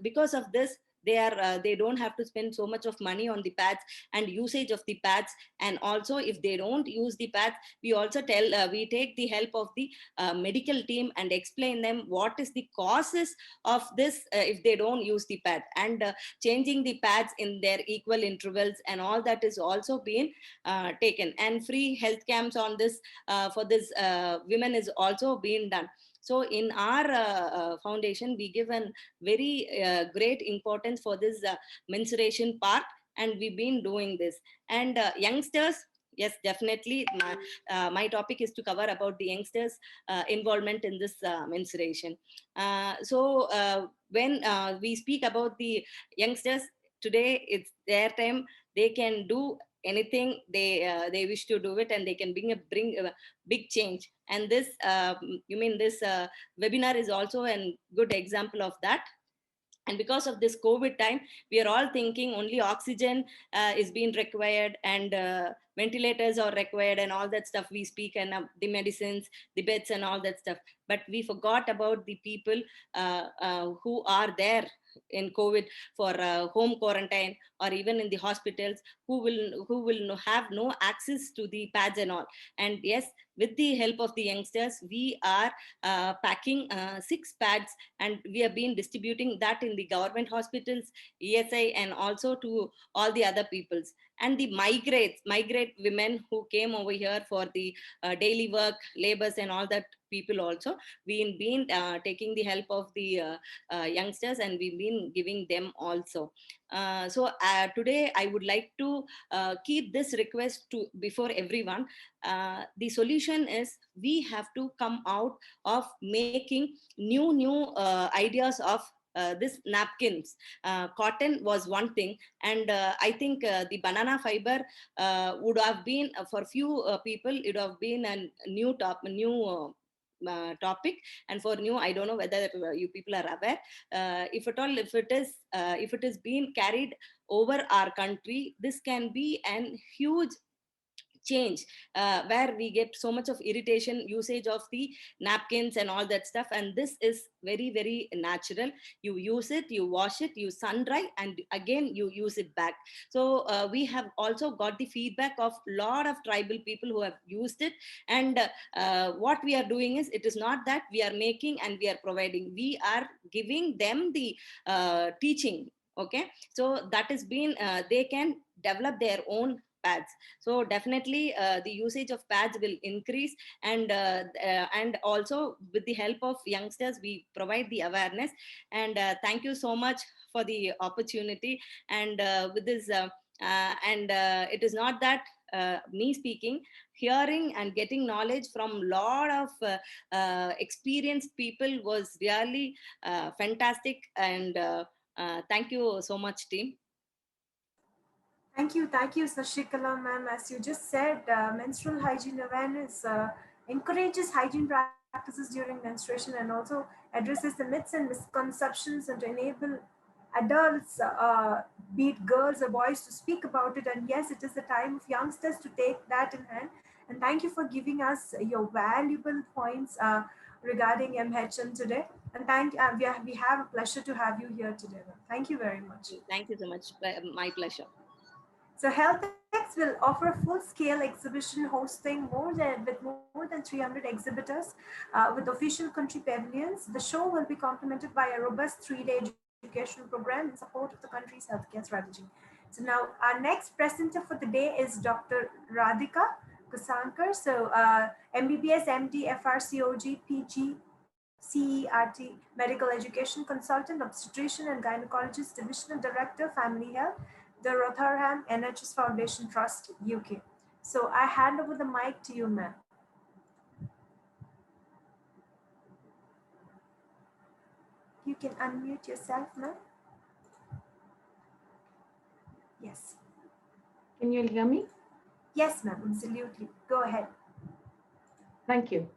because of this, they don't have to spend so much of money on the pads and usage of the pads. And also, if they don't use the pads, we also we take the help of the medical team and explain them what is the causes of this if they don't use the pad, and changing the pads in their equal intervals, and all that is also being taken. And free health camps on this for this women is also being done. So in our foundation, we give a very great importance for this menstruation part, and we've been doing this. And youngsters, yes, definitely. My topic is to cover about the youngsters' involvement in this menstruation. When we speak about the youngsters, today it's their time. They can do anything they wish to do it, and they can bring a big change. And this this webinar is also a good example of that. And because of this COVID time, we are all thinking only oxygen is being required, and ventilators are required, and all that stuff we speak, and the medicines, the beds, and all that stuff. But we forgot about the people who are there in COVID for home quarantine, or even in the hospitals, who will have no access to the pads and all. And yes, with the help of the youngsters, we are packing 6 pads, and we have been distributing that in the government hospitals, ESI, and also to all the other peoples. And the migrate women who came over here for the daily work, labors, and all that people also, we've been taking the help of the youngsters, and we've been giving them also. Today I would like to keep this request to before everyone. The solution is, we have to come out of making new ideas of this napkins. Cotton was one thing, and I think the banana fiber would have been for few people, it would have been a new topic. And for new, I don't know whether you people are aware, if at all, if it is being carried over our country, this can be an huge change, where we get so much of irritation usage of the napkins and all that stuff. And this is very, very natural. You use it, you wash it, you sun dry, and again you use it back. So we have also got the feedback of lot of tribal people who have used it. And what we are doing is, it is not that we are making and we are providing, we are giving them the teaching. Okay, so that has been they can develop their own pads. So definitely the usage of pads will increase. And also, with the help of youngsters, we provide the awareness. And thank you so much for the opportunity. And with this it is not that me speaking, hearing and getting knowledge from lot of experienced people was really fantastic. And thank you so much, team. Thank you, Sashikala ma'am. As you just said, menstrual hygiene awareness encourages hygiene practices during menstruation, and also addresses the myths and misconceptions, and to enable adults, be it girls or boys, to speak about it. And yes, it is the time of youngsters to take that in hand. And thank you for giving us your valuable points regarding MHM today. And we have a pleasure to have you here today. Thank you very much. Thank you so much. My pleasure. So HealthX will offer a full-scale exhibition hosting more than 300 exhibitors with official country pavilions. The show will be complemented by a robust 3-day educational program in support of the country's healthcare strategy. So now our next presenter for the day is Dr. Radhika Kusankar. So MBBS, MD, FRCOG, PG, CERT, Medical Education Consultant, Obstetrician and Gynecologist, Divisional Director, Family Health, the Rotherham NHS Foundation Trust, UK. So I hand over the mic to you, ma'am. You can unmute yourself, ma'am. Yes. Can you hear me? Yes, ma'am, absolutely. Go ahead. Thank you.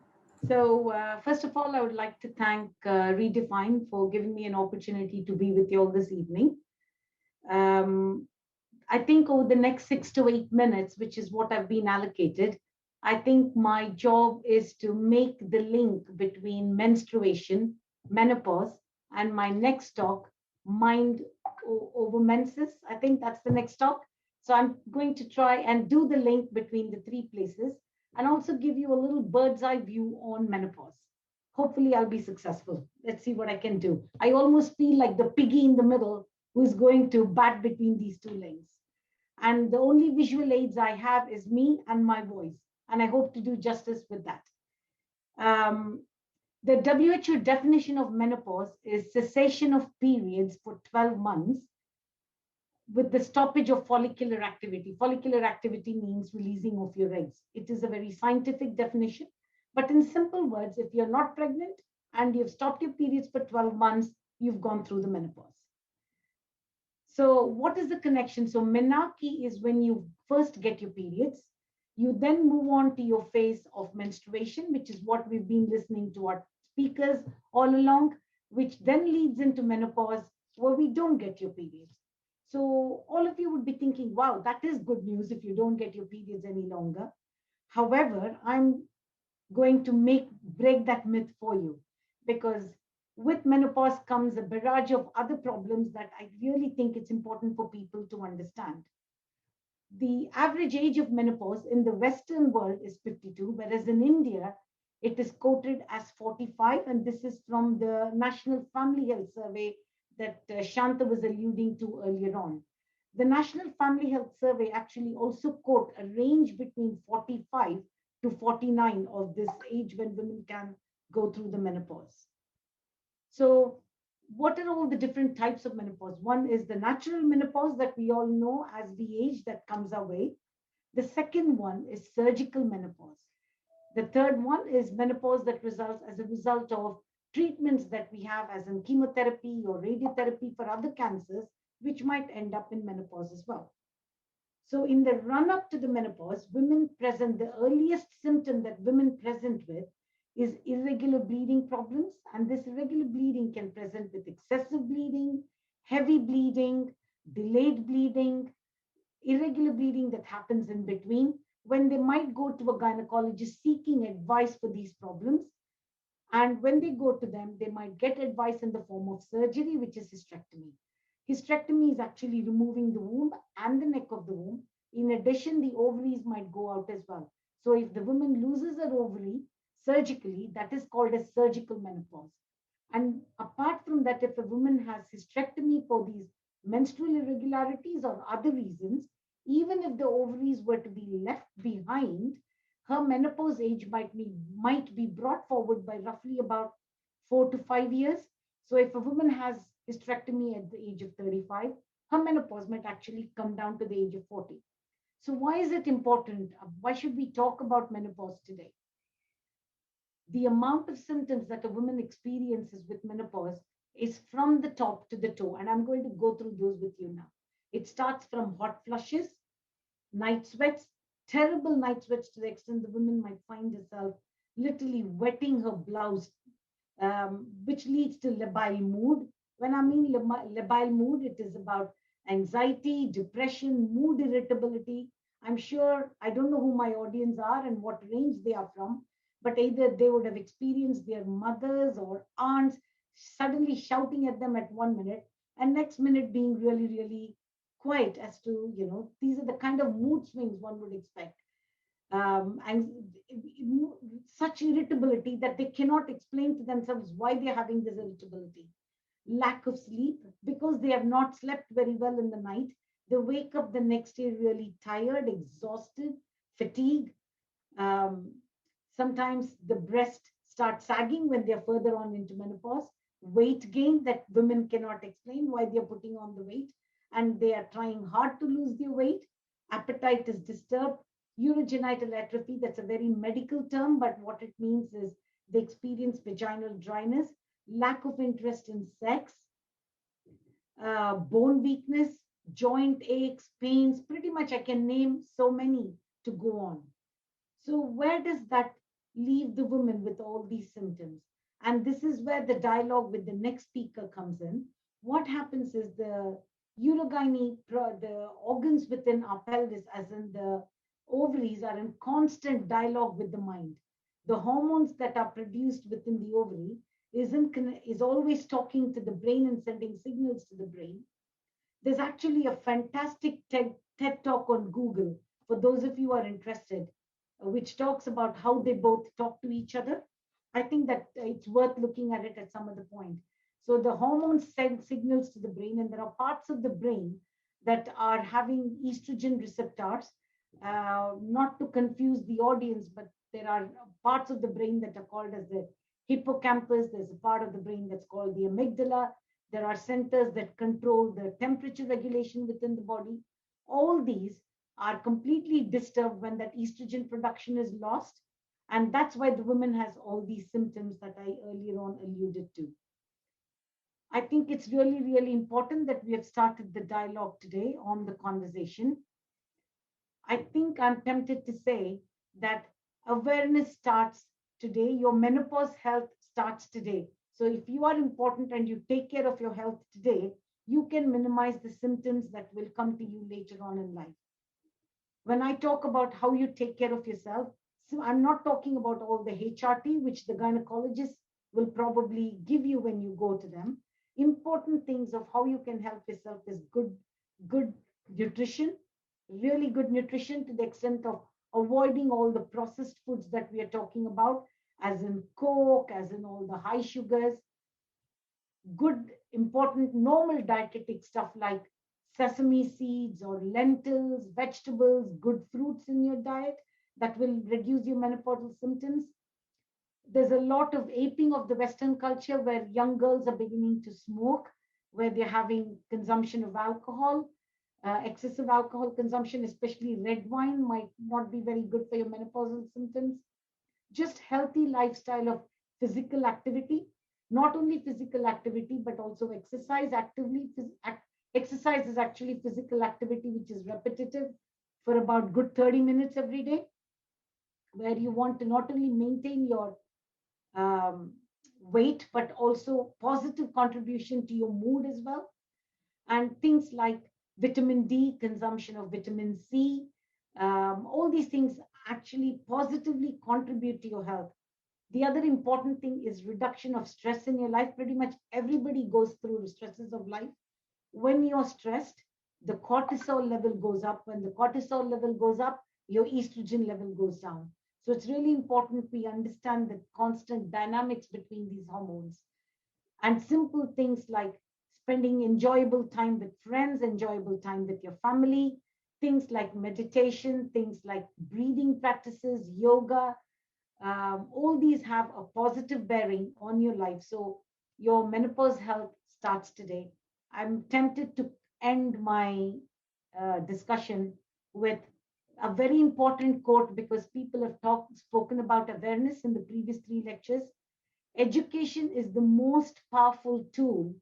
So first of all, I would like to thank Redefine for giving me an opportunity to be with you all this evening. I think over the next 6 to 8 minutes, which is what I've been allocated, I think my job is to make the link between menstruation, menopause, and my next talk, mind over menses. I think that's the next talk. So I'm going to try and do the link between the three places and also give you a little bird's eye view on menopause. Hopefully, I'll be successful. Let's see what I can do. I almost feel like the piggy in the middle who is going to bat between these two lanes. And the only visual aids I have is me and my voice. And I hope to do justice with that. The WHO definition of menopause is cessation of periods for 12 months with the stoppage of follicular activity. Follicular activity means releasing of your eggs. It is a very scientific definition. But in simple words, if you're not pregnant and you've stopped your periods for 12 months, you've gone through the menopause. So what is the connection? So menarche is when you first get your periods. You then move on to your phase of menstruation, which is what we've been listening to our speakers all along, which then leads into menopause, where we don't get your periods. So all of you would be thinking, wow, that is good news if you don't get your periods any longer. However, I'm going to break that myth for you, because with menopause comes a barrage of other problems that I really think it's important for people to understand. The average age of menopause in the Western world is 52, whereas in India, it is quoted as 45. And this is from the National Family Health Survey that Shanta was alluding to earlier on. The National Family Health Survey actually also quote a range between 45 to 49 of this age when women can go through the menopause. So what are all the different types of menopause? One is the natural menopause that we all know as we age, that comes our way. The second one is surgical menopause. The third one is menopause that results as a result of treatments that we have, as in chemotherapy or radiotherapy for other cancers, which might end up in menopause as well. So in the run up to the menopause, the earliest symptom that women present with is irregular bleeding problems. And this irregular bleeding can present with excessive bleeding, heavy bleeding, delayed bleeding, irregular bleeding that happens in between, when they might go to a gynecologist seeking advice for these problems. And when they go to them, they might get advice in the form of surgery, which is hysterectomy. Hysterectomy is actually removing the womb and the neck of the womb. In addition, the ovaries might go out as well. So if the woman loses her ovary surgically, that is called a surgical menopause. And apart from that, if a woman has hysterectomy for these menstrual irregularities or other reasons, even if the ovaries were to be left behind, her menopause age might be brought forward by roughly about 4 to 5 years. So if a woman has hysterectomy at the age of 35, her menopause might actually come down to the age of 40. So why is it important? Why should we talk about menopause today? The amount of symptoms that a woman experiences with menopause is from the top to the toe. And I'm going to go through those with you now. It starts from hot flushes, night sweats, terrible night sweats to the extent the woman might find herself literally wetting her blouse, which leads to labile mood. When I mean labile mood, it is about anxiety, depression, mood irritability. I'm sure, I don't know who my audience are and what range they are from, but either they would have experienced their mothers or aunts suddenly shouting at them at 1 minute and next minute being really, really quiet as to, these are the kind of mood swings one would expect. And such irritability that they cannot explain to themselves why they're having this irritability. Lack of sleep, because they have not slept very well in the night. They wake up the next day really tired, exhausted, fatigued. Sometimes the breast starts sagging when they're further on into menopause. Weight gain that women cannot explain why they're putting on the weight, and they are trying hard to lose their weight. Appetite is disturbed. Urogenital atrophy, that's a very medical term, but what it means is they experience vaginal dryness, lack of interest in sex, bone weakness, joint aches, pains, pretty much I can name so many to go on. So where does that leave the woman with all these symptoms? And this is where the dialogue with the next speaker comes in. What happens is the urogyne, the organs within our pelvis, as in the ovaries, are in constant dialogue with the mind. The hormones that are produced within the ovary is always talking to the brain and sending signals to the brain. There's actually a fantastic TED talk on Google for those of you who are interested, which talks about how they both talk to each other. I think that it's worth looking at it at some other point. So the hormones send signals to the brain, and there are parts of the brain that are having estrogen receptors. Not to confuse the audience, but there are parts of the brain that are called as the hippocampus. There's a part of the brain that's called the amygdala. There are centers that control the temperature regulation within the body. All these are completely disturbed when that estrogen production is lost. And that's why the woman has all these symptoms that I earlier on alluded to. I think it's really, really important that we have started the dialogue today on the conversation. I think I'm tempted to say that awareness starts today. Your menopause health starts today. So if you are important and you take care of your health today, you can minimize the symptoms that will come to you later on in life. When I talk about how you take care of yourself, so I'm not talking about all the HRT, which the gynecologist will probably give you when you go to them. Important things of how you can help yourself is good nutrition, really good nutrition, to the extent of avoiding all the processed foods that we are talking about, as in Coke, as in all the high sugars. Good, important, normal dietetic stuff like sesame seeds or lentils, vegetables, good fruits in your diet that will reduce your menopausal symptoms. There's a lot of aping of the Western culture where young girls are beginning to smoke, where they're having consumption of alcohol. Excessive alcohol consumption, especially red wine, might not be very good for your menopausal symptoms. Just healthy lifestyle of physical activity, not only physical activity, but also exercise actively. Exercise is actually physical activity, which is repetitive for about good 30 minutes every day, where you want to not only maintain your weight, but also positive contribution to your mood as well. And things like vitamin D, consumption of vitamin C, all these things actually positively contribute to your health. The other important thing is reduction of stress in your life. Pretty much everybody goes through the stresses of life. When you're stressed, the cortisol level goes up. When the cortisol level goes up, your estrogen level goes down. So it's really important we understand the constant dynamics between these hormones. And simple things like spending enjoyable time with friends, enjoyable time with your family, things like meditation, things like breathing practices, yoga, all these have a positive bearing on your life. So your menopause health starts today. I'm tempted to end my discussion with a very important quote, because people have spoken about awareness in the previous 3 lectures. Education is the most powerful tool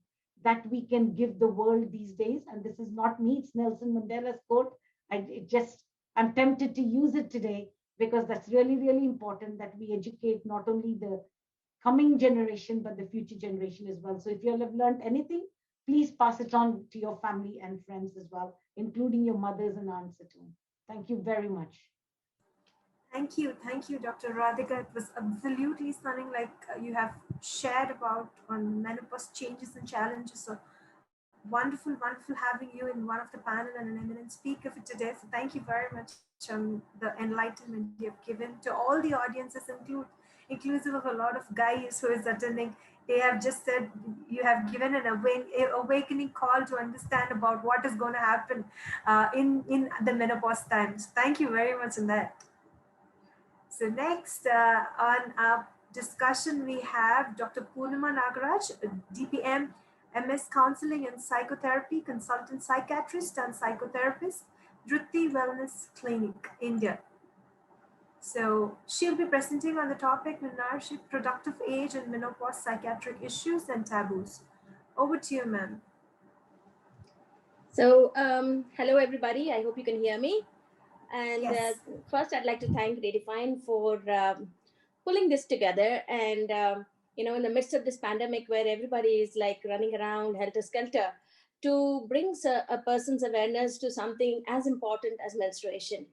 that we can give the world these days. And this is not me, it's Nelson Mandela's quote. I'm tempted to use it today because that's really, really important that we educate not only the coming generation, but the future generation as well. So if you all have learned anything, please pass it on to your family and friends as well, including your mothers and aunts at home. Thank you very much. Thank you, Dr. Radhika. It was absolutely stunning, like you have shared about on menopause changes and challenges. So wonderful having you in one of the panel and an eminent speaker for today. So thank you very much on the enlightenment you have given to all the audiences, inclusive of a lot of guys who is attending. They have just said you have given an awakening call to understand about what is going to happen in the menopause times. Thank you very much in that. So next on our discussion, we have Dr. Poonima Nagaraj, DPM, MS Counseling and Psychotherapy, Consultant Psychiatrist and Psychotherapist, Druti Wellness Clinic, India. So she'll be presenting on the topic menarche, productive age and menopause, psychiatric issues and taboos. Over to you, ma'am. So, hello everybody. I hope you can hear me. And Yes. first, I'd like to thank Redifine for pulling this together. And in the midst of this pandemic, where everybody is like running around helter skelter, to bring a person's awareness to something as important as menstruation.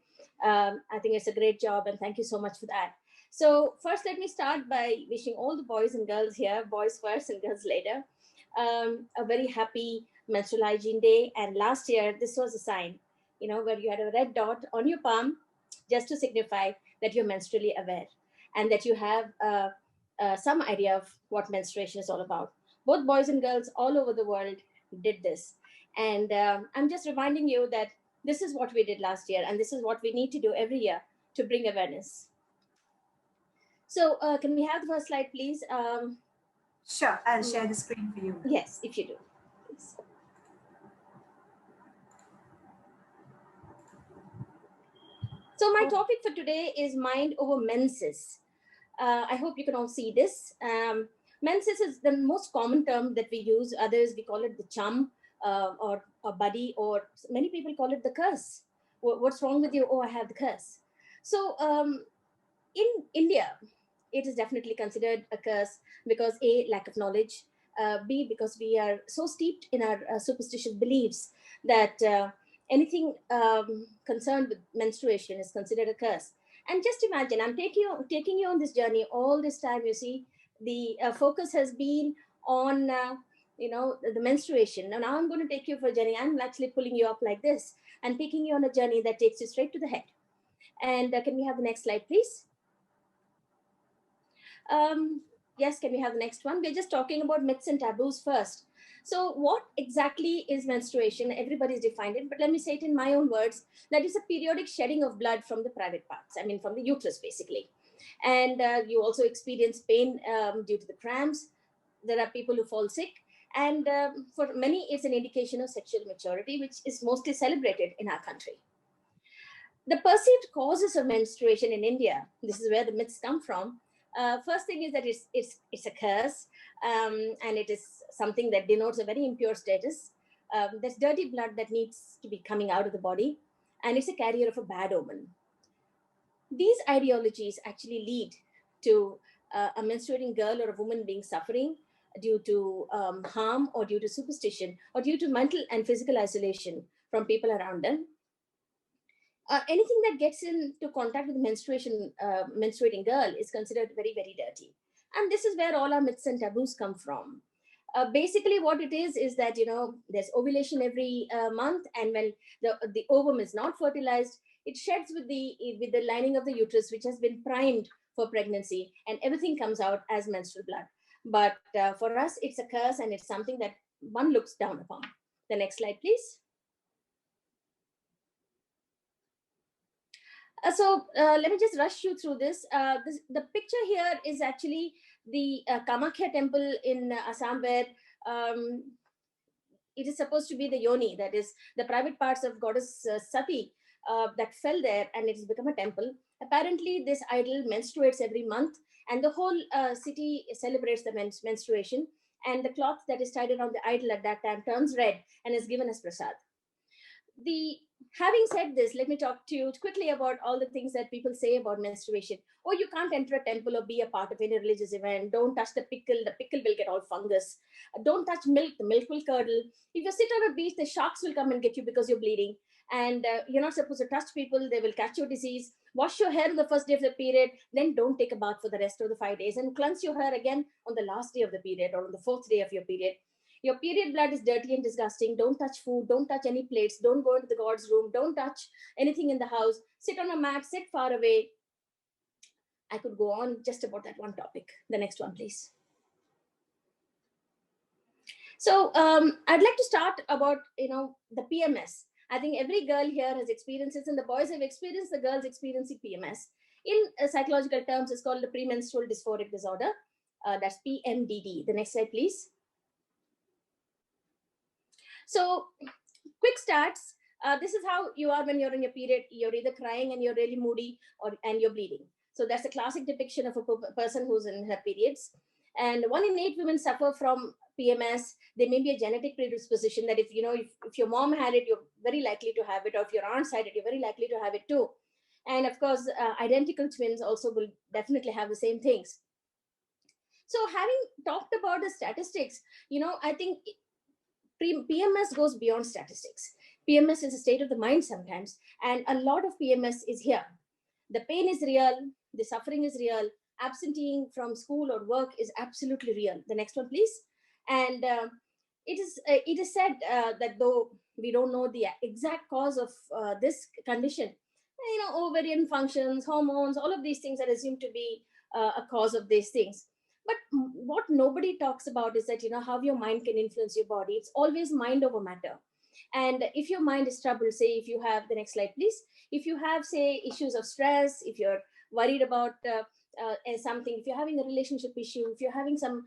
I think it's a great job, and thank you so much for that. So, first, let me start by wishing all the boys and girls here, boys first and girls later, a very happy menstrual hygiene day. And last year, this was a sign, where you had a red dot on your palm just to signify that you're menstrually aware and that you have some idea of what menstruation is all about. Both boys and girls all over the world did this. And I'm just reminding you that this is what we did last year, and this is what we need to do every year to bring awareness. So can we have the first slide, please? Sure, I'll share the screen for you. Yes, if you do, please. So my topic for today is mind over menses. I hope you can all see this. Menses is the most common term that we use. Others, we call it the chum or a buddy, or many people call it the curse. What's wrong with you? Oh, I have the curse. So in India, it is definitely considered a curse because A, lack of knowledge, B, because we are so steeped in our superstitious beliefs that anything concerned with menstruation is considered a curse. And just imagine, I'm taking you on this journey all this time. You see, the focus has been on the menstruation. And now I'm going to take you for a journey. I'm actually pulling you up like this and taking you on a journey that takes you straight to the head. And can we have the next slide, please? Yes, can we have the next one? We're just talking about myths and taboos first. So what exactly is menstruation? Everybody's defined it, but let me say it in my own words. That is a periodic shedding of blood from the private parts, I mean from the uterus basically. And you also experience pain due to the cramps. There are people who fall sick. And for many, it's an indication of sexual maturity, which is mostly celebrated in our country. The perceived causes of menstruation in India, this is where the myths come from. First thing is that it's a curse, and it is something that denotes a very impure status. There's dirty blood that needs to be coming out of the body, and it's a carrier of a bad omen. These ideologies actually lead to a menstruating girl or a woman being suffering due to harm or due to superstition or due to mental and physical isolation from people around them. Anything that gets into contact with menstruating girl is considered very, very dirty. And this is where all our myths and taboos come from. Basically, what it is that, there's ovulation every month, and when the ovum is not fertilized, it sheds with the lining of the uterus, which has been primed for pregnancy, and everything comes out as menstrual blood. But for us, it's a curse, and it's something that one looks down upon. The next slide, please. So let me just rush you through this. The picture here is actually the Kamakhya temple in Assam, where it is supposed to be the yoni, that is the private parts of goddess Sati that fell there, and it has become a temple. Apparently, this idol menstruates every month, and the whole city celebrates the menstruation. And the cloth that is tied around the idol at that time turns red and is given as prasad. Having said this, let me talk to you quickly about all the things that people say about menstruation. Oh, you can't enter a temple or be a part of any religious event. Don't touch the pickle will get all fungus. Don't touch milk, the milk will curdle. If you sit on a beach, the sharks will come and get you because you're bleeding. And you're not supposed to touch people, they will catch your disease. Wash your hair on the first day of the period, then don't take a bath for the rest of the 5 days, and cleanse your hair again on the last day of the period or on the 4th day of your period. Your period blood is dirty and disgusting. Don't touch food. Don't touch any plates. Don't go into the god's room. Don't touch anything in the house. Sit on a mat. Sit far away. I could go on just about that one topic. The next one, please. So I'd like to start about, the PMS. I think every girl here has experiences, and the boys have experienced, the girls experiencing PMS. In psychological terms, it's called the premenstrual dysphoric disorder. That's PMDD. The next slide, please. So quick stats. This is how you are when you're in your period. You're either crying and you're really moody, and you're bleeding. So that's a classic depiction of a person who's in her periods. And 1 in 8 women suffer from PMS. There may be a genetic predisposition that if your mom had it, you're very likely to have it, or if your aunt had it, you're very likely to have it too. And of course, identical twins also will definitely have the same things. So having talked about the statistics, I think PMS goes beyond statistics. PMS is a state of the mind sometimes, and a lot of PMS is here. The pain is real, the suffering is real, absenteeing from school or work is absolutely real. The next one, please. And it is said that though we don't know the exact cause of this condition, ovarian functions, hormones, all of these things are assumed to be a cause of these things. But what nobody talks about is that, how your mind can influence your body. It's always mind over matter. And if your mind is troubled, say if you have, the next slide, please. If you have, say, issues of stress, if you're worried about something, if you're having a relationship issue, if you're having some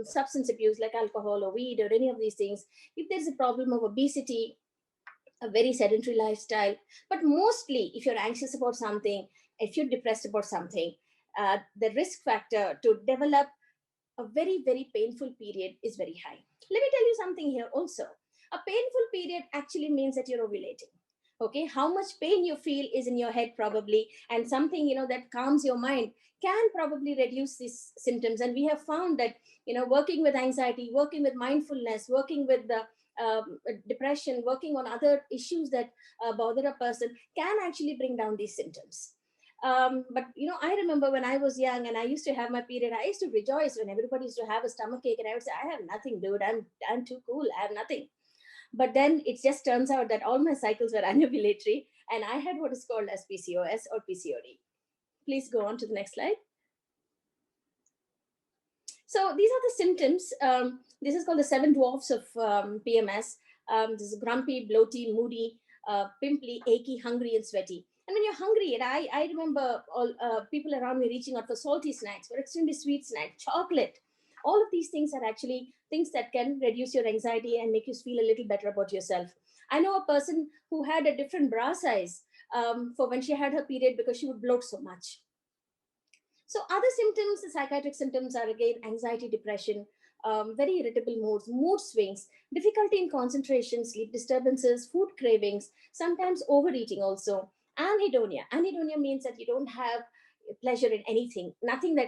substance abuse like alcohol or weed or any of these things, if there's a problem of obesity, a very sedentary lifestyle, but mostly if you're anxious about something, if you're depressed about something, the risk factor to develop a very, very painful period is very high. Let me tell you something here also. A painful period actually means that you're ovulating. Okay, how much pain you feel is in your head probably, and something that calms your mind can probably reduce these symptoms. And we have found that working with anxiety, working with mindfulness, working with the depression, working on other issues that bother a person can actually bring down these symptoms. But I remember when I was young and I used to have my period, I used to rejoice when everybody used to have a stomach ache, and I would say, I have nothing, dude. I'm too cool. I have nothing. But then it just turns out that all my cycles were anovulatory, and I had what is called as PCOS or PCOD. Please go on to the next slide. So these are the symptoms. This is called the 7 dwarfs of PMS. This is grumpy, bloaty, moody, pimply, achy, hungry, and sweaty. And when you're hungry, and I remember all people around me reaching out for salty snacks, for extremely sweet snacks, chocolate. All of these things are actually things that can reduce your anxiety and make you feel a little better about yourself. I know a person who had a different bra size for when she had her period because she would bloat so much. So other symptoms, the psychiatric symptoms are again anxiety, depression, very irritable moods, mood swings, difficulty in concentration, sleep disturbances, food cravings, sometimes overeating also. Anhedonia. Anhedonia means that you don't have pleasure in anything, nothing that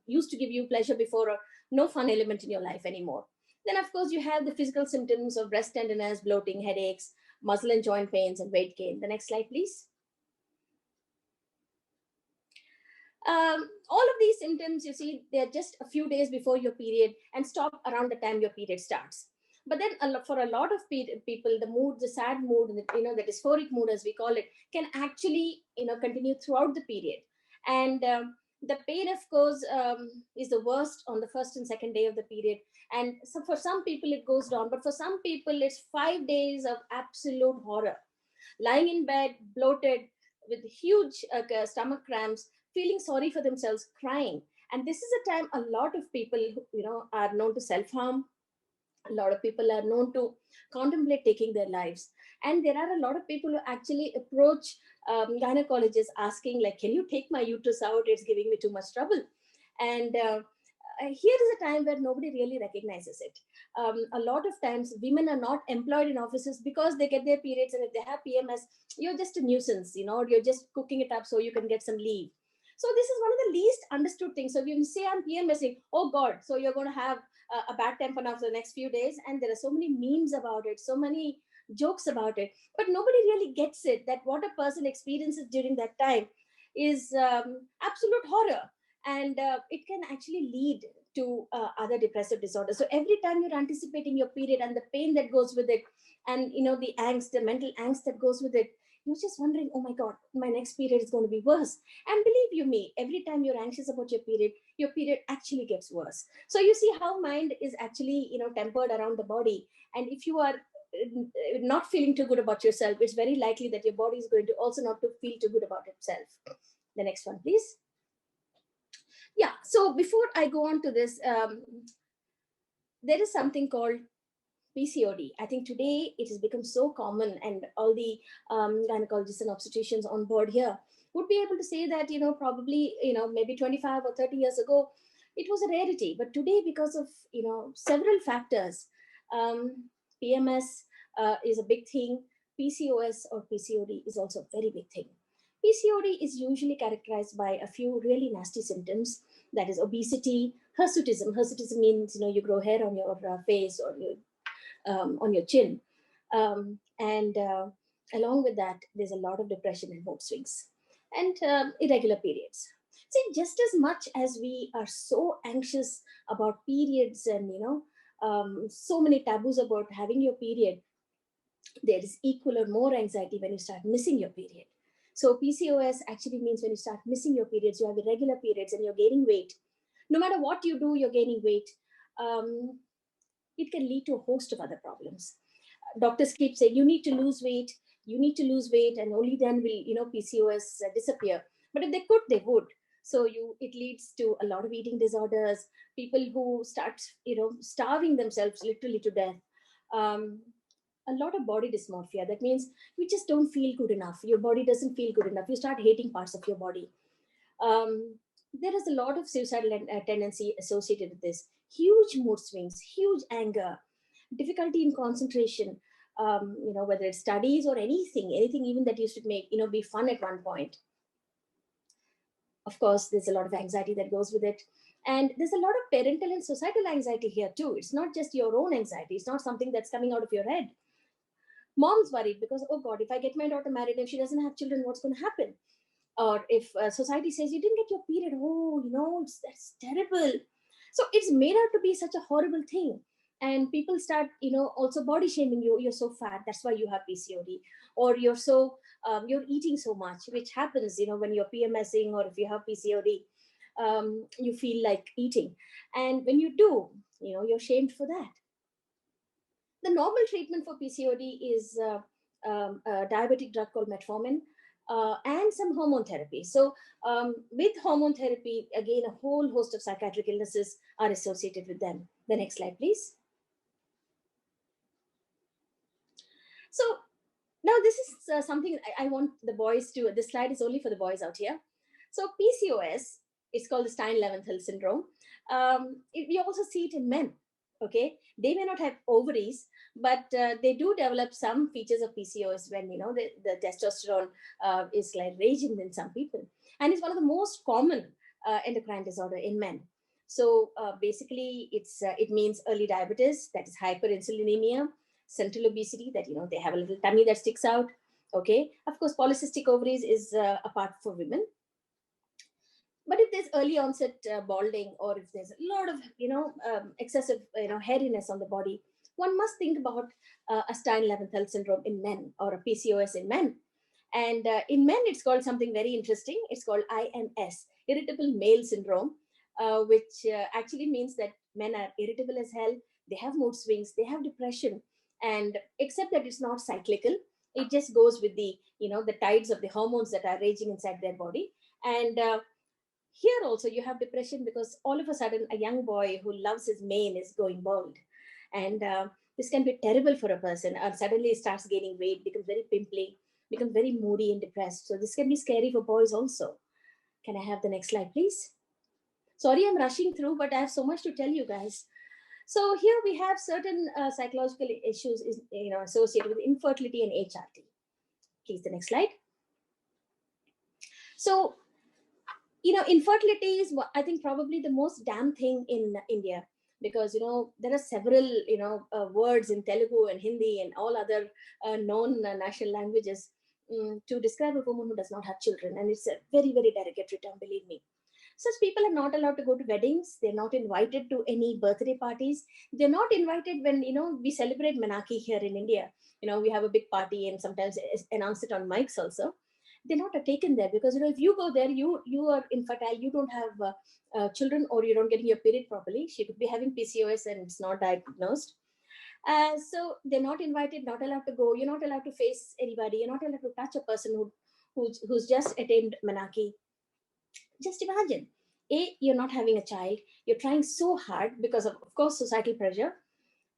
used to give you pleasure before, or no fun element in your life anymore. Then of course you have the physical symptoms of breast tenderness, bloating, headaches, muscle and joint pains, and weight gain. The next slide, please. All of these symptoms, you see, they're just a few days before your period and stop around the time your period starts. But then for a lot of people, the mood, the sad mood, the dysphoric mood, as we call it, can actually, continue throughout the period. And the pain, of course, is the worst on the first and second day of the period. And so for some people, it goes down. But for some people, it's 5 days of absolute horror. Lying in bed, bloated, with huge stomach cramps, feeling sorry for themselves, crying. And this is a time a lot of people, are known to self-harm. A lot of people are known to contemplate taking their lives. And there are a lot of people who actually approach gynecologists asking, like, can you take my uterus out? It's giving me too much trouble. And here is a time where nobody really recognizes it. A lot of times women are not employed in offices because they get their periods, and if they have PMS, you're just a nuisance, you're just cooking it up so you can get some leave. So this is one of the least understood things. So when you say I'm PMSing, oh God, so you're going to have a bad temper now for the next few days. And there are so many memes about it, so many jokes about it, but nobody really gets it, that what a person experiences during that time is absolute horror. And it can actually lead to other depressive disorders. So every time you're anticipating your period and the pain that goes with it, and the angst, the mental angst that goes with it, you're just wondering, oh my God, my next period is going to be worse. And believe you me, every time you're anxious about your period actually gets worse. So you see how mind is actually, tempered around the body. And if you are not feeling too good about yourself, it's very likely that your body is going to also not to feel too good about itself. The next one, please. Yeah, so before I go on to this, there is something called PCOD. I think today it has become so common, and all the gynecologists and obstetricians on board here would be able to say that, probably, maybe 25 or 30 years ago, it was a rarity. But today, because of, several factors, PMS is a big thing. PCOS or PCOD is also a very big thing. PCOD is usually characterized by a few really nasty symptoms. That is obesity, hirsutism. Hirsutism means, you grow hair on your face or on your chin. And along with that, there's a lot of depression and mood swings and irregular periods. See, just as much as we are so anxious about periods and, so many taboos about having your period, there is equal or more anxiety when you start missing your period. So PCOS actually means when you start missing your periods, you have irregular periods and you're gaining weight. No matter what you do, you're gaining weight. It can lead to a host of other problems. Doctors keep saying, you need to lose weight, and only then will, PCOS disappear. But if they could, they would. So it leads to a lot of eating disorders, people who start, starving themselves literally to death. A lot of body dysmorphia. That means you just don't feel good enough. Your body doesn't feel good enough. You start hating parts of your body. There is a lot of suicidal tendency associated with this. Huge mood swings, huge anger, difficulty in concentration, whether it's studies or anything even that used to make, be fun at one point. Of course, there's a lot of anxiety that goes with it. And there's a lot of parental and societal anxiety here too. It's not just your own anxiety. It's not something that's coming out of your head. Mom's worried because, oh God, if I get my daughter married and she doesn't have children, what's going to happen? Or if society says you didn't get your period, that's terrible. So it's made out to be such a horrible thing. And people start, also body shaming you. You're so fat, that's why you have PCOD. Or you're so, you're eating so much, which happens, when you're PMSing or if you have PCOD, you feel like eating. And when you do, you're shamed for that. The normal treatment for PCOD is a diabetic drug called metformin and some hormone therapy. So with hormone therapy, again, a whole host of psychiatric illnesses are associated with them. The next slide, please. So now this is something I want the boys to, this slide is only for the boys out here. So PCOS, it's called the Stein-Leventhal syndrome. We also see it in men. Okay, they may not have ovaries, but they do develop some features of PCOS when, the testosterone is like raging in some people. And it's one of the most common endocrine disorder in men. So basically it means early diabetes, that is hyperinsulinemia, central obesity, that, they have a little tummy that sticks out. Okay, of course, polycystic ovaries is a part for women. But if there's early onset balding, or if there's a lot of, excessive, hairiness on the body, one must think about a Stein-Leventhal syndrome in men, or a PCOS in men. And in men, it's called something very interesting. It's called IMS, irritable male syndrome, which actually means that men are irritable as hell. They have mood swings, they have depression, and except that it's not cyclical, it just goes with the, the tides of the hormones that are raging inside their body. And here also you have depression because all of a sudden a young boy who loves his mane is going bald. And this can be terrible for a person, or suddenly starts gaining weight, becomes very pimply, becomes very moody and depressed. So this can be scary for boys also. Can I have the next slide, please? Sorry, I'm rushing through, but I have so much to tell you guys. So here we have certain psychological issues associated with infertility and HRT. Please, the next slide. So, infertility is, I think, probably the most damn thing in India, because, there are several, words in Telugu and Hindi and all other known national languages to describe a woman who does not have children. And it's a very, very derogatory term, believe me. Such people are not allowed to go to weddings. They're not invited to any birthday parties. They're not invited when, we celebrate Manaki here in India. We have a big party and sometimes announce it on mics also. They're not taken there because, if you go there, you are infertile, you don't have children, or you don't get your period properly. She could be having PCOS and it's not diagnosed. So they're not invited, not allowed to go. You're not allowed to face anybody. You're not allowed to touch a person who's just attained Manaki. Just imagine, you're not having a child. You're trying so hard because of course, societal pressure.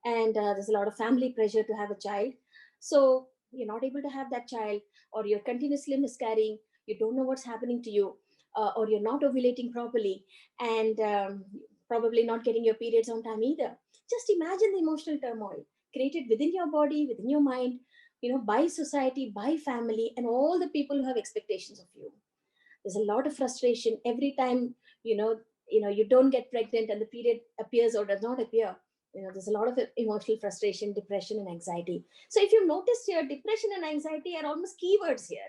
and there's a lot of family pressure to have a child. So you're not able to have that child, or you're continuously miscarrying, you don't know what's happening to you, or you're not ovulating properly, and probably not getting your periods on time either. Just imagine the emotional turmoil created within your body, within your mind, by society, by family, and all the people who have expectations of you. There's a lot of frustration every time, you don't get pregnant and the period appears or does not appear. There's a lot of emotional frustration, depression, and anxiety. So if you notice here, depression and anxiety are almost keywords here.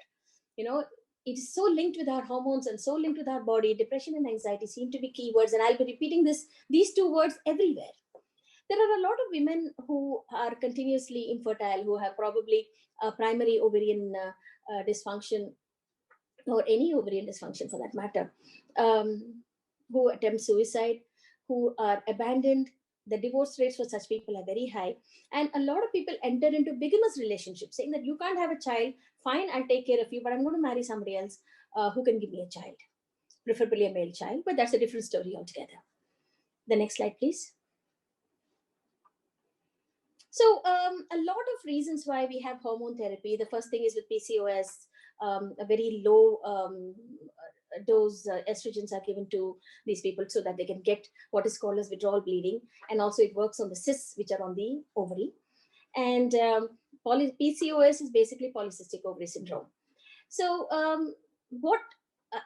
It is so linked with our hormones and so linked with our body. Depression and anxiety seem to be keywords, and I'll be repeating these two words everywhere. There are a lot of women who are continuously infertile, who have probably a primary ovarian dysfunction, or any ovarian dysfunction for that matter, who attempt suicide, who are abandoned. The divorce rates for such people are very high. And a lot of people enter into bigamous relationships, saying that you can't have a child, fine, I'll take care of you, but I'm going to marry somebody else who can give me a child, preferably a male child, but that's a different story altogether. The next slide, please. So a lot of reasons why we have hormone therapy. The first thing is with PCOS, a very low dose estrogens are given to these people so that they can get what is called as withdrawal bleeding. And also it works on the cysts which are on the ovary. And PCOS is basically polycystic ovary syndrome. So what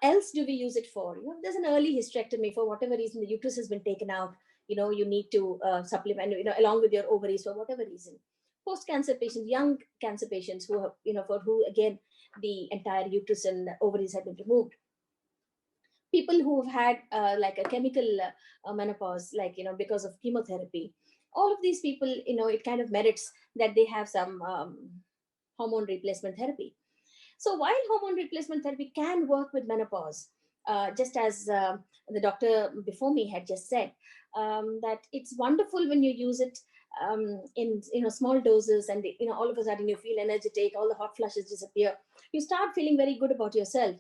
else do we use it for? There's an early hysterectomy. For whatever reason, the uterus has been taken out. You need to supplement, along with your ovaries for whatever reason. Post-cancer patients, young cancer patients who have, for who, again, the entire uterus and ovaries have been removed. People who have had like a chemical menopause, like, because of chemotherapy. All of these people, it kind of merits that they have some hormone replacement therapy. So while hormone replacement therapy can work with menopause, just as the doctor before me had just said, that it's wonderful when you use it in small doses, and all of a sudden you feel energetic, all the hot flushes disappear, you start feeling very good about yourself.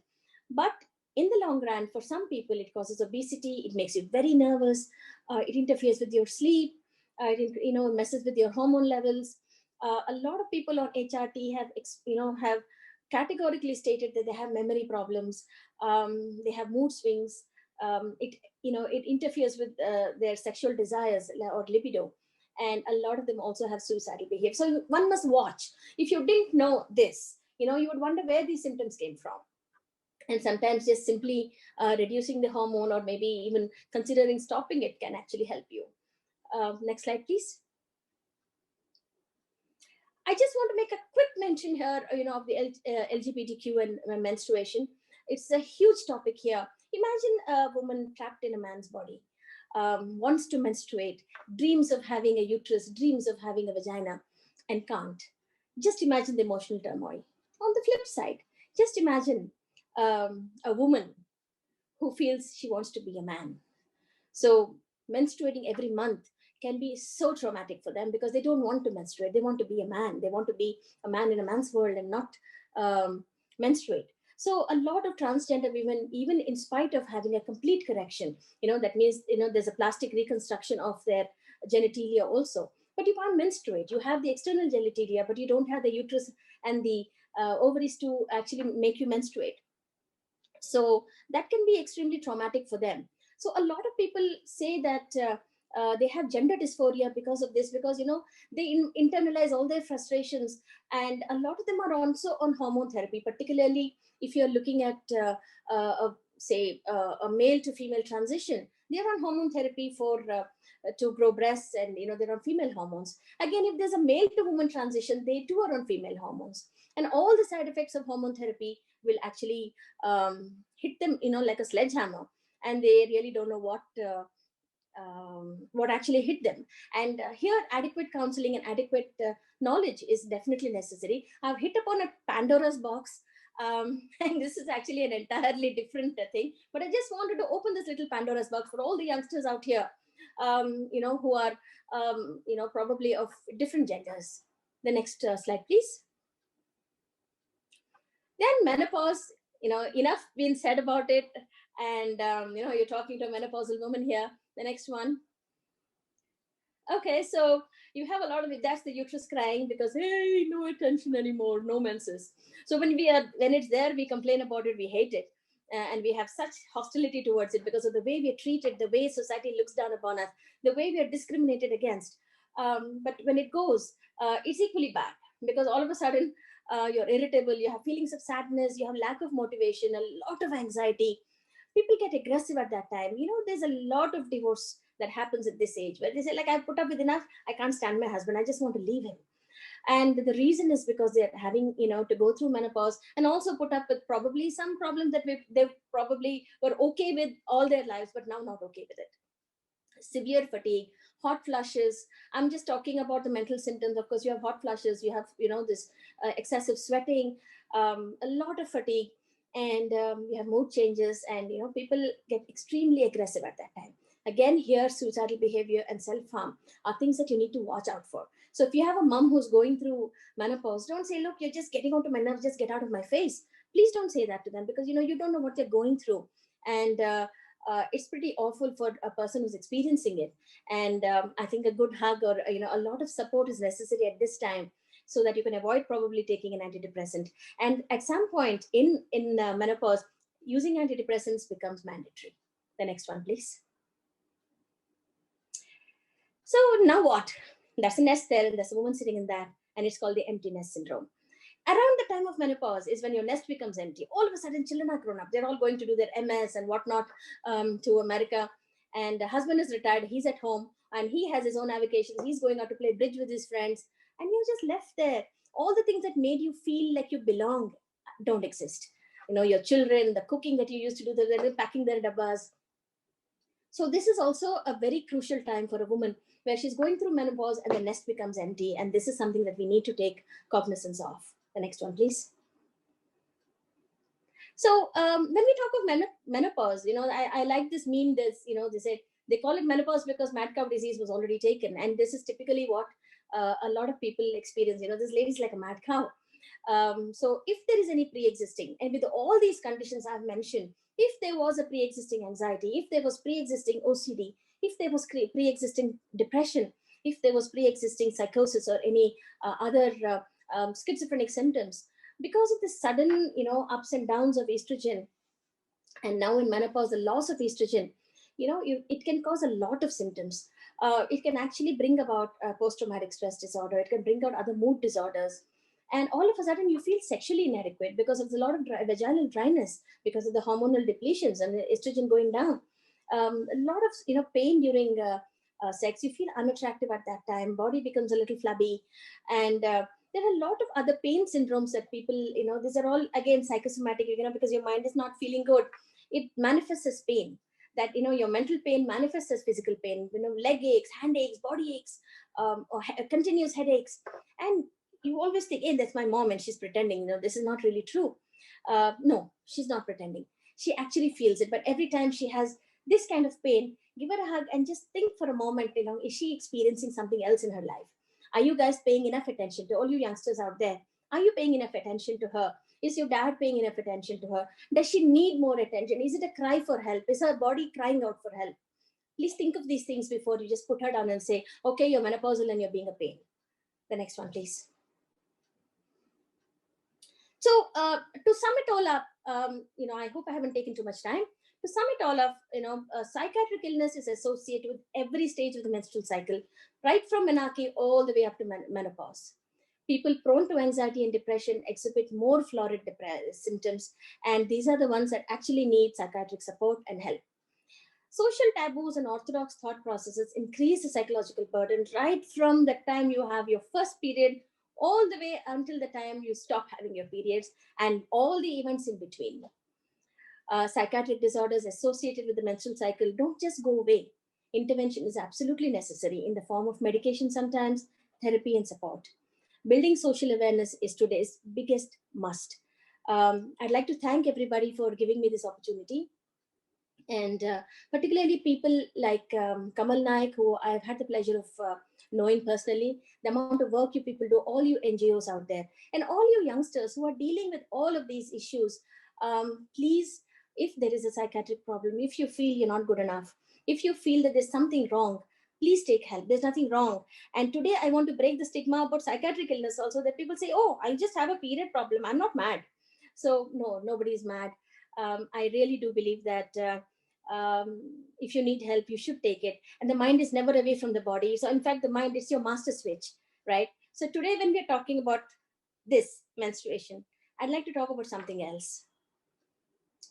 But in the long run, for some people, it causes obesity, it makes you very nervous, it interferes with your sleep, it messes with your hormone levels. A lot of people on HRT have categorically stated that they have memory problems, they have mood swings, it interferes with their sexual desires or libido, and a lot of them also have suicidal behavior. So one must watch. If you didn't know this, you would wonder where these symptoms came from. And sometimes just simply reducing the hormone, or maybe even considering stopping it, can actually help you. Next slide, please. I just want to make a quick mention here, of the LGBTQ and menstruation. It's a huge topic here. Imagine a woman trapped in a man's body, wants to menstruate, dreams of having a uterus, dreams of having a vagina, and can't. Just imagine the emotional turmoil. On the flip side, just imagine a woman who feels she wants to be a man. So menstruating every month can be so traumatic for them, because they don't want to menstruate. They want to be a man. They want to be a man in a man's world and not menstruate. So a lot of transgender women, even in spite of having a complete correction, that means, there's a plastic reconstruction of their genitalia also, but you can't menstruate. You have the external genitalia, but you don't have the uterus and the ovaries to actually make you menstruate. So that can be extremely traumatic for them. So a lot of people say that they have gender dysphoria because of this, because they internalize all their frustrations, and a lot of them are also on hormone therapy, particularly if you're looking at say a male to female transition. They're on hormone therapy for to grow breasts, and they're on female hormones. Again, if there's a male to woman transition, they too are on female hormones, and all the side effects of hormone therapy will actually hit them like a sledgehammer, and they really don't know what actually hit them. And here, adequate counseling and adequate knowledge is definitely necessary. I've hit upon a Pandora's box, and this is actually an entirely different thing, but I just wanted to open this little Pandora's box for all the youngsters out here, who are probably of different genders. The next slide, please. Then menopause, enough been said about it, and you're talking to a menopausal woman here. The next one. Okay, so you have a lot of it. That's the uterus crying because, hey, no attention anymore, no menses. So when it's there, we complain about it, we hate it. And we have such hostility towards it because of the way we are treated, the way society looks down upon us, the way we are discriminated against. But when it goes, it's equally bad because all of a sudden you're irritable, you have feelings of sadness, you have lack of motivation, a lot of anxiety. People get aggressive at that time. There's a lot of divorce that happens at this age where they say, like, I put up with enough, I can't stand my husband, I just want to leave him. And the reason is because they're having, to go through menopause and also put up with probably some problems that they probably were okay with all their lives, but now not okay with it. Severe fatigue, hot flushes. I'm just talking about the mental symptoms. Of course, you have hot flushes, you have, this excessive sweating, a lot of fatigue, and you have mood changes, and, people get extremely aggressive at that time. Again, here, suicidal behavior and self-harm are things that you need to watch out for. So if you have a mom who's going through menopause, don't say, look, you're just getting onto my nerves, just get out of my face. Please don't say that to them because, you don't know what they're going through. And it's pretty awful for a person who's experiencing it. And I think a good hug or, a lot of support is necessary at this time so that you can avoid probably taking an antidepressant. And at some point in menopause, using antidepressants becomes mandatory. The next one, please. So now what? That's a nest there, and there's a woman sitting in that, and it's called the empty nest syndrome. Around the time of menopause is when your nest becomes empty. All of a sudden, children are grown up. They're all going to do their MS and whatnot to America. And the husband is retired. He's at home, and he has his own avocations. He's going out to play bridge with his friends. And you're just left there. All the things that made you feel like you belong don't exist. Your children, the cooking that you used to do, they're packing their dabbas. So this is also a very crucial time for a woman where she's going through menopause and the nest becomes empty. And this is something that we need to take cognizance of. The next one, please. So when we talk of menopause, I like this meme. They call it menopause because mad cow disease was already taken. And this is typically what a lot of people experience. This lady's like a mad cow. So if there is any pre-existing, and with all these conditions I've mentioned, if there was a pre-existing anxiety, if there was pre-existing OCD, if there was pre-existing depression, if there was pre-existing psychosis or any other schizophrenic symptoms, because of the sudden, ups and downs of estrogen, and now in menopause, the loss of estrogen, it can cause a lot of symptoms. It can actually bring about post-traumatic stress disorder. It can bring out other mood disorders. And all of a sudden, you feel sexually inadequate because of a lot of vaginal dryness, because of the hormonal depletions and the estrogen going down. A lot of pain during sex. You feel unattractive at that time. Body becomes a little flabby, and there are a lot of other pain syndromes that people, these are all again psychosomatic. Because your mind is not feeling good, it manifests as pain. That your mental pain manifests as physical pain. Leg aches, hand aches, body aches, or continuous headaches, and you always think, hey, that's my mom and she's pretending. This is not really true. No, she's not pretending. She actually feels it. But every time she has this kind of pain, give her a hug and just think for a moment, is she experiencing something else in her life? Are you guys paying enough attention to all you youngsters out there? Are you paying enough attention to her? Is your dad paying enough attention to her? Does she need more attention? Is it a cry for help? Is her body crying out for help? Please think of these things before you just put her down and say, okay, you're menopausal and you're being a pain. The next one, please. So to sum it all up, I hope I haven't taken too much time. To sum it all up, psychiatric illness is associated with every stage of the menstrual cycle, right from menarche all the way up to menopause. People prone to anxiety and depression exhibit more florid symptoms, and these are the ones that actually need psychiatric support and help. Social taboos and orthodox thought processes increase the psychological burden right from the time you have your first period all the way until the time you stop having your periods and all the events in between. Psychiatric disorders associated with the menstrual cycle don't just go away. Intervention is absolutely necessary in the form of medication sometimes, therapy and support. Building social awareness is today's biggest must. I'd like to thank everybody for giving me this opportunity. And particularly people like Kamal Naik, who I've had the pleasure of knowing personally, the amount of work you people do, all you NGOs out there, and all you youngsters who are dealing with all of these issues, please, if there is a psychiatric problem, if you feel you're not good enough, if you feel that there's something wrong, please take help. There's nothing wrong. And today I want to break the stigma about psychiatric illness also, that people say, oh, I just have a period problem, I'm not mad. So no, nobody's mad. I really do believe that if you need help, you should take it. And the mind is never away from the body. So in fact, the mind is your master switch, right? So today when we're talking about this menstruation, I'd like to talk about something else.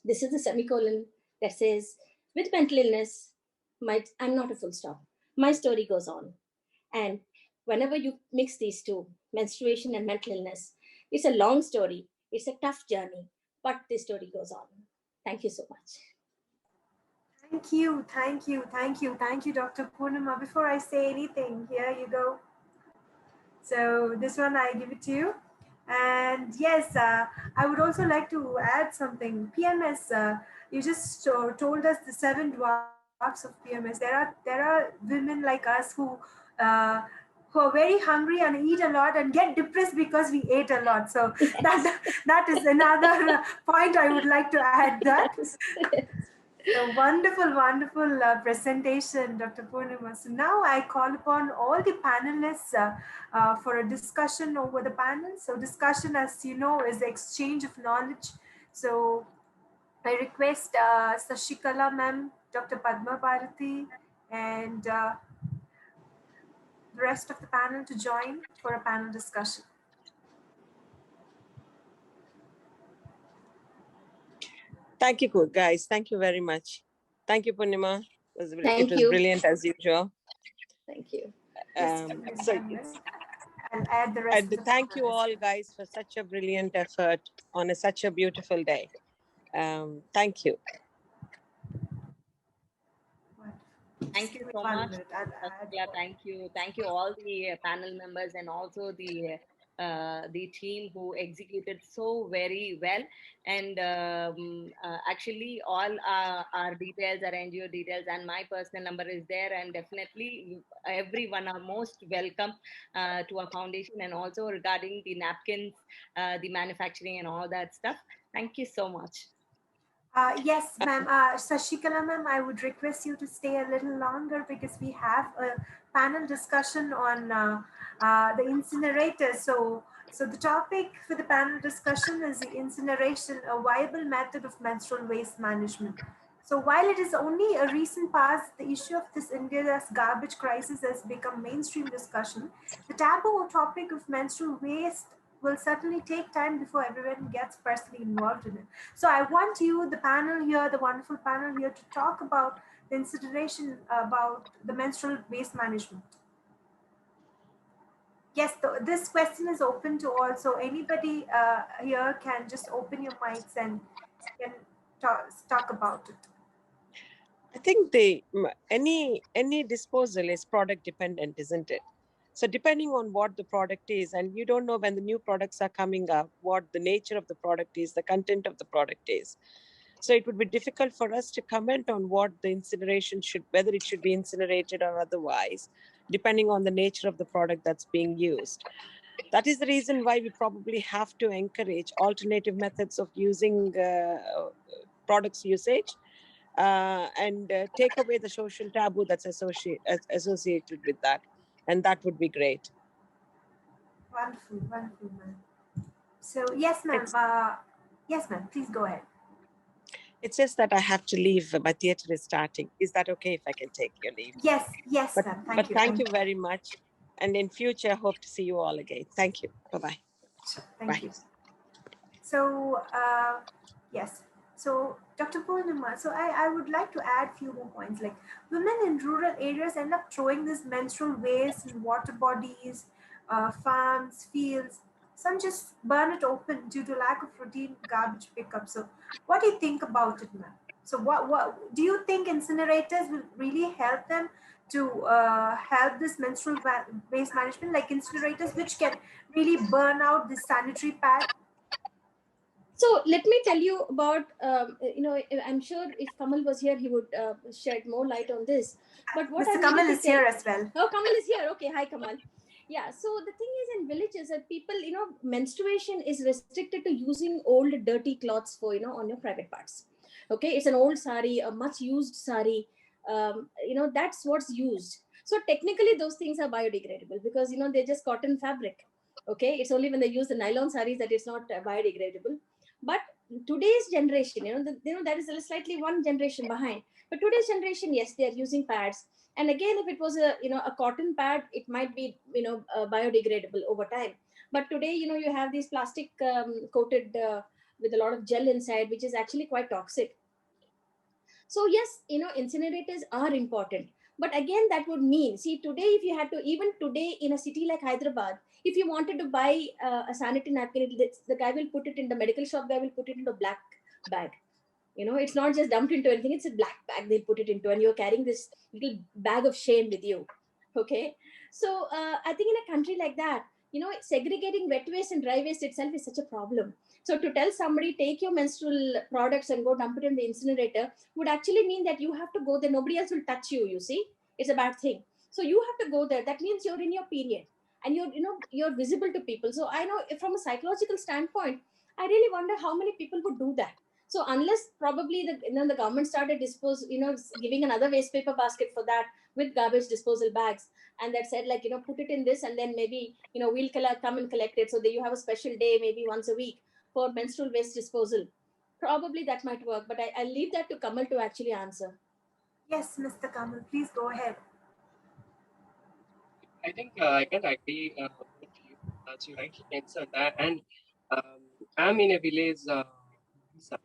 This is the semicolon that says, with mental illness, I'm not a full stop. My story goes on. And whenever you mix these two, menstruation and mental illness, it's a long story. It's a tough journey, but this story goes on. Thank you so much. Thank you, thank you, thank you, thank you, Dr. Purnima. Before I say anything, here you go. So this one I give it to you. And yes, I would also like to add something. PMS, you just told us the 7 dwarfs of PMS. There are women like us who are very hungry and eat a lot and get depressed because we ate a lot. So that is another point I would like to add that. So wonderful, wonderful presentation, Dr. Purnima. So now I call upon all the panelists for a discussion over the panel. So discussion, as you know, is the exchange of knowledge. So I request Sashikala ma'am, Dr. Padma Bharati, and the rest of the panel to join for a panel discussion. Thank you, guys. Thank you very much. Thank you, Purnima. It was brilliant as usual. Thank you. I'll add the rest. And thank you all, guys, for such a brilliant effort on such a beautiful day. Thank you. Thank you so much. Thank you. Thank you all the panel members and also the team who executed so very well. And actually all our details, our NGO details and my personal number is there, and definitely everyone are most welcome to our foundation, and also regarding the napkins, the manufacturing and all that stuff. Thank you so much. Yes, ma'am. Sashikala ma'am, I would request you to stay a little longer because we have a panel discussion on the incinerator. So the topic for the panel discussion is the incineration, a viable method of menstrual waste management. So while it is only a recent past, the issue of this India's garbage crisis has become mainstream discussion. The taboo topic of menstrual waste will certainly take time before everyone gets personally involved in it. So I want you, the panel here, the wonderful panel here, to talk about the incineration, about the menstrual waste management. Yes, this question is open to all. So anybody here can just open your mics and can talk about it. I think any disposal is product dependent, isn't it? So depending on what the product is, and you don't know when the new products are coming up, what the nature of the product is, the content of the product is. So it would be difficult for us to comment on what the incineration whether it should be incinerated or otherwise, depending on the nature of the product that's being used. That is the reason why we probably have to encourage alternative methods of using products usage, and take away the social taboo that's associated with that. And that would be great. Wonderful, wonderful, ma'am. So yes, ma'am. Yes, ma'am. Please go ahead. It's just that I have to leave. My theater is starting. Is that okay if I can take your leave? Yes, yes, ma'am. But thank you very much. And in future, hope to see you all again. Thank you. Bye-bye. Thank you. So yes. So Dr. Purnima, so I would like to add a few more points. Like, women in rural areas end up throwing this menstrual waste in water bodies, farms, fields. Some just burn it open due to lack of routine garbage pickup. So what do you think about it, ma'am? So what do you think incinerators will really help them to help this menstrual waste management, like incinerators which can really burn out the sanitary pad? So let me tell you about, I'm sure if Kamal was here, he would shed more light on this. But what Mr. Kamal is here as well. Oh, Kamal is here. Okay, hi, Kamal. Yeah, so the thing is, in villages, that people, menstruation is restricted to using old dirty cloths for, on your private parts. Okay, it's an old sari, a much used sari. that's what's used. So technically those things are biodegradable because, they're just cotton fabric. Okay. It's only when they use the nylon sarees that it's not biodegradable. But today's generation, that is slightly one generation behind. But today's generation, yes, they are using pads. And again, if it was a cotton pad, it might be, biodegradable over time. But today, you have these plastic coated with a lot of gel inside, which is actually quite toxic. So yes, incinerators are important. But again, that would mean, see, today, if you had to, even today in a city like Hyderabad, if you wanted to buy a sanitary napkin, the guy will put it in the medical shop, guy will put it into a black bag. It's not just dumped into anything, it's a black bag they'll put it into, and you're carrying this little bag of shame with you. Okay. So I think in a country like that, segregating wet waste and dry waste itself is such a problem. So to tell somebody, take your menstrual products and go dump it in the incinerator would actually mean that you have to go there. Nobody else will touch you, you see. It's a bad thing. So you have to go there. That means you're in your period and you're visible to people. So I know from a psychological standpoint, I really wonder how many people would do that. So unless probably the government started giving another waste paper basket for that with garbage disposal bags, and that said, like, put it in this, and then maybe, we'll come and collect it, so that you have a special day maybe once a week for menstrual waste disposal. Probably that might work, but I'll leave that to Kamal to actually answer. Yes, Mr. Kamal, please go ahead. I think I can agree with you, as you rightly mentioned. And I'm in a village, it's a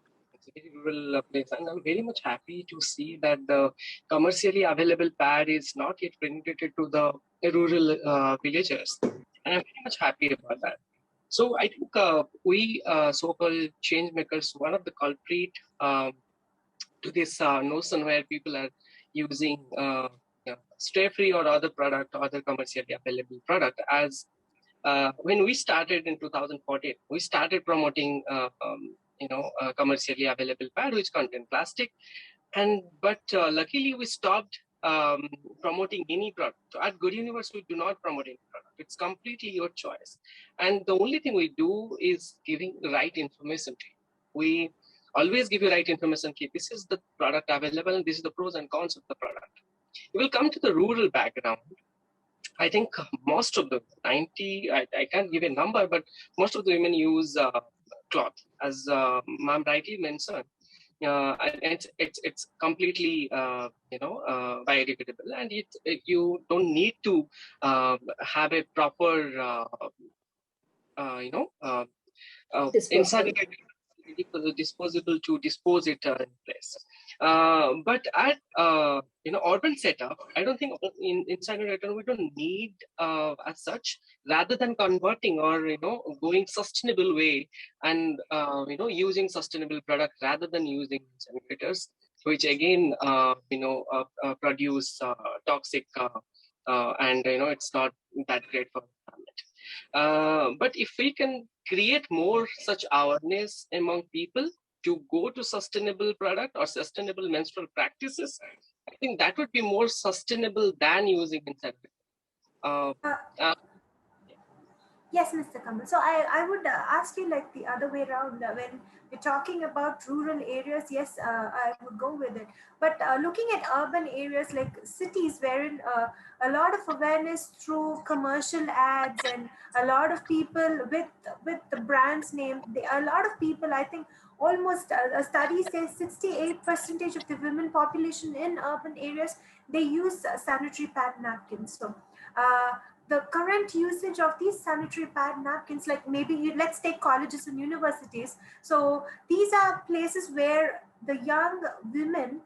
very rural place, and I'm very much happy to see that the commercially available pad is not yet penetrated to the rural villagers. And I'm very much happy about that. So I think we so-called change makers, one of the culprit to this notion where people are using stray-free or other product or other commercially available product. As when we started in 2014, we started promoting commercially available pad which contain plastic, but luckily we stopped promoting any product. So at Good Universe, we do not promote any product. It's completely your choice, and the only thing we do is giving the right information to you. We always give you right information. Okay, this is the product available, and this is the pros and cons of the product. We will come to the rural background. I think most of the 90, I can't give a number, but most of the women use cloth, as ma'am rightly mentioned. It's completely biodegradable, and you don't need to have a proper incinerator disposable to dispose it in place. But at urban setup, I don't think in incinerator we don't need as such. Rather than converting or going sustainable way and using sustainable product rather than using incinerators, which again produce toxic and it's not that great for the planet. But if we can create more such awareness among people to go to sustainable product or sustainable menstrual practices, I think that would be more sustainable than using incinerator. Yes, Mr. Kamal. So I would ask you like the other way around. When we're talking about rural areas, yes, I would go with it. But looking at urban areas like cities, wherein a lot of awareness through commercial ads and a lot of people with the brand's name, a lot of people, I think almost a study says 68% of the women population in urban areas, they use sanitary pad napkins. So the current usage of these sanitary pad napkins, like maybe let's take colleges and universities. So these are places where the young women,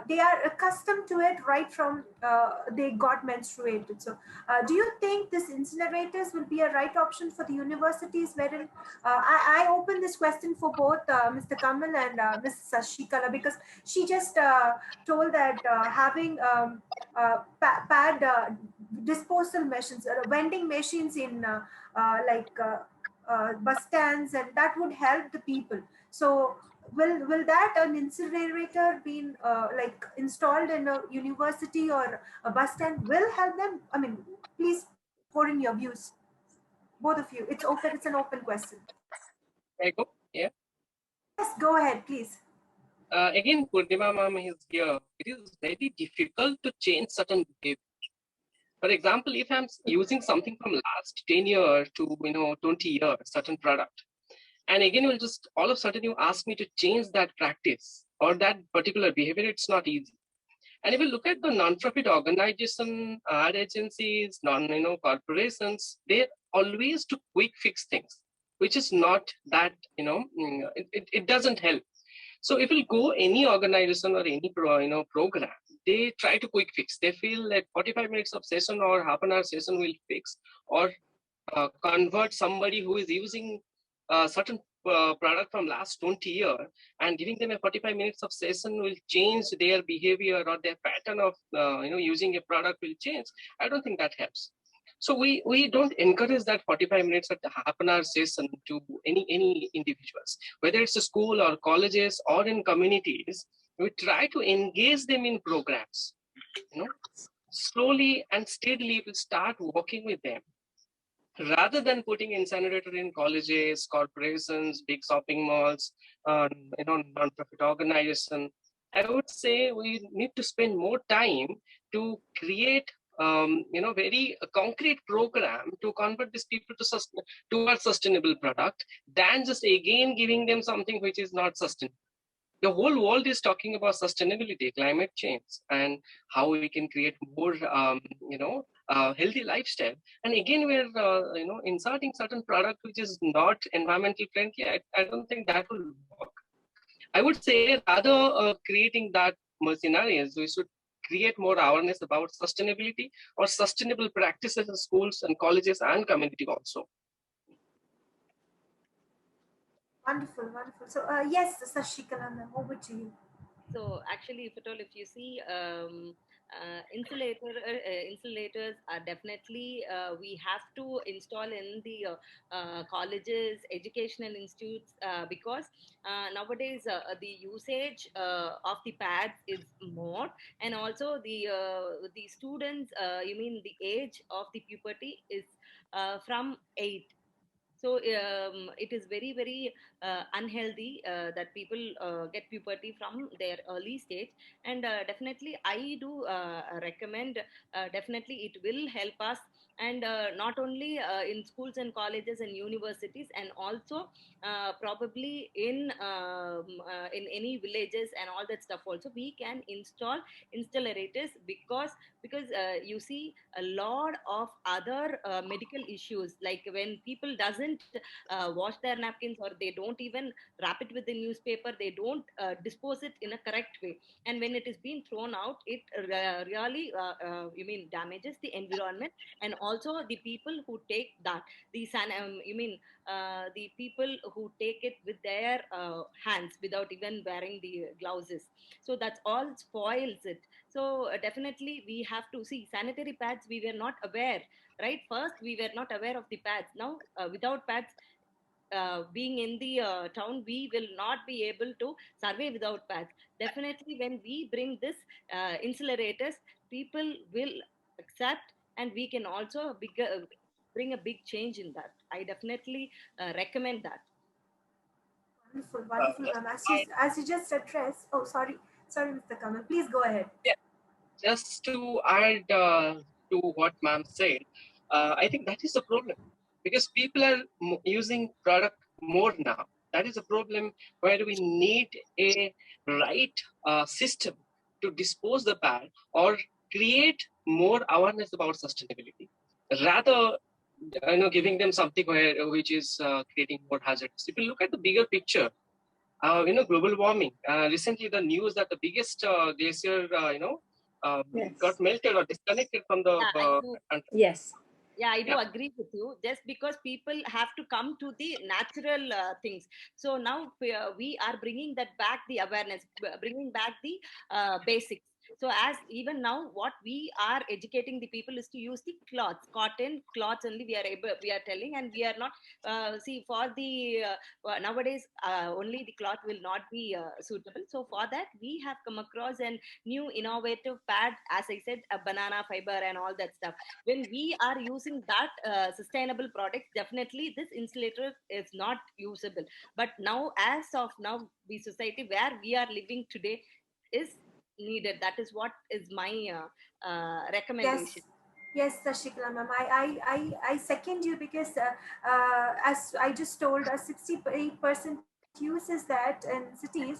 they are accustomed to it right from they got menstruated. So do you think this incinerators will be a right option for the universities, wherein I open this question for both Mr. Kamal and Ms. Shikala, because she just told that having pad disposal machines, vending machines in bus stands, and that would help the people. So will that an incinerator being installed in a university or a bus stand will help them? I mean, please pour in your views, both of you. It's an open question. Can I go? Yeah. Yes, go ahead, please. again, Purnima ma'am is here. It is very difficult to change certain behavior. For example, if I'm using something from last 10 years to 20 years, certain product, and again you'll just all of a sudden you ask me to change that practice or that particular behavior, it's not easy. And if you look at the non-profit organization, ad agencies, corporations, they're always to quick fix things, which is not that, it doesn't help. So if you go any organization or any program, they try to quick fix. They feel like 45 minutes of session or half an hour session will fix, or convert somebody who is using certain product from last 20 years, and giving them a 45 minutes of session will change their behavior, or their pattern of using a product will change. I don't think that helps. So we don't encourage that 45 minutes or the half an hour session to any individuals, whether it's a school or colleges or in communities. We try to engage them in programs. Slowly and steadily we'll start working with them, rather than putting incinerator in colleges, corporations, big shopping malls, non-profit organization. I would say we need to spend more time to create very concrete program to convert these people towards sustainable product, than just again giving them something which is not sustainable. The whole world is talking about sustainability, climate change, and how we can create more healthy lifestyle. And again, we're inserting certain product which is not environmental friendly. I don't think that will work. I would say rather creating that scenarios, we should create more awareness about sustainability or sustainable practices in schools and colleges and community also. Wonderful, wonderful. So yes, Sashikala, over to you. So actually, if you see, insulators are definitely we have to install in the colleges, educational institutes, because nowadays the usage of the pads is more, and also the students, the age of the puberty is from 8. So it is very, very unhealthy that people get puberty from their early stage. And definitely I do recommend, definitely it will help us. And not only in schools and colleges and universities, and also probably in any villages and all that stuff also, we can install incinerators, because you see a lot of other medical issues, like when people doesn't wash their napkins, or they don't even wrap it with the newspaper, they don't dispose it in a correct way, and when it is being thrown out, it really damages the environment, and also the people who take that, the people who take it with their hands without even wearing the gloves, so that's all spoils it. So definitely we have to see sanitary pads. We were not aware, right? First, we were not aware of the pads. Now, without pads, being in the town, we will not be able to survey without pads. Definitely, when we bring this incinerators, people will accept, and we can also bring a big change in that. I definitely recommend that. Wonderful, wonderful, ma'am. As you just addressed, oh, sorry, Mr. Kamal, please go ahead. Yeah, just to add to what ma'am said, I think that is the problem, because people are using product more now. That is a problem where we need a right system to dispose the pad, or create more awareness about sustainability, rather giving them something which is creating more hazards. If you look at the bigger picture, global warming. Recently, the news that the biggest glacier, Yes. got melted or disconnected from the. Yes. Yeah, I do agree with you. Just because people have to come to the natural things. So now we are bringing that back, the awareness, bringing back the basics. So as even now, what we are educating the people is to use the cloths, cotton cloths only we are telling, and we are not, see, for the, nowadays, only the cloth will not be suitable. So for that, we have come across a new innovative pad, as I said, a banana fiber and all that stuff. When we are using that sustainable products, definitely this insulator is not usable. But now, as of now, the society where we are living today is needed. That is what is my recommendation. Yes, Shashikala ma'am, I second you, because as I just told, 68% uses that in cities.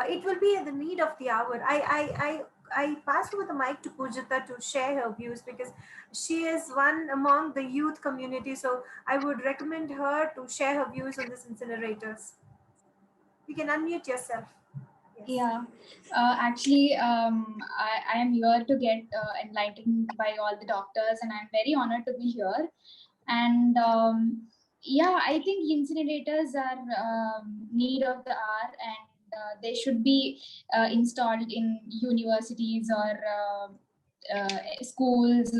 It will be the need of the hour. I pass over the mic to Pujita to share her views, because she is one among the youth community. So I would recommend her to share her views on these incinerators. You can unmute yourself. Yes. Yeah, actually, I am here to get enlightened by all the doctors, and I'm very honored to be here. And yeah, I think incinerators are need of the hour, and they should be installed in universities or schools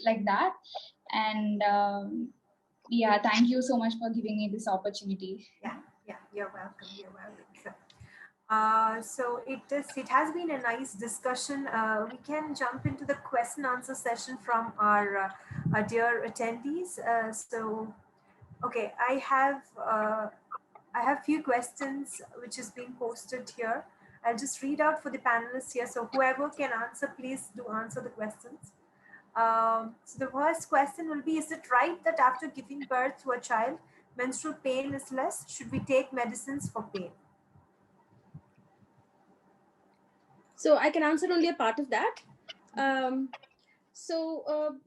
like that. And yeah, thank you so much for giving me this opportunity. Yeah, you're welcome. You're welcome. So it has been a nice discussion. We can jump into the question answer session from our dear attendees. So, okay, I have few questions which is being posted here. I'll just read out for the panelists here. So whoever can answer, please do answer the questions. So the first question will be: is it right that after giving birth to a child, menstrual pain is less? Should we take medicines for pain? So I can answer only a part of that.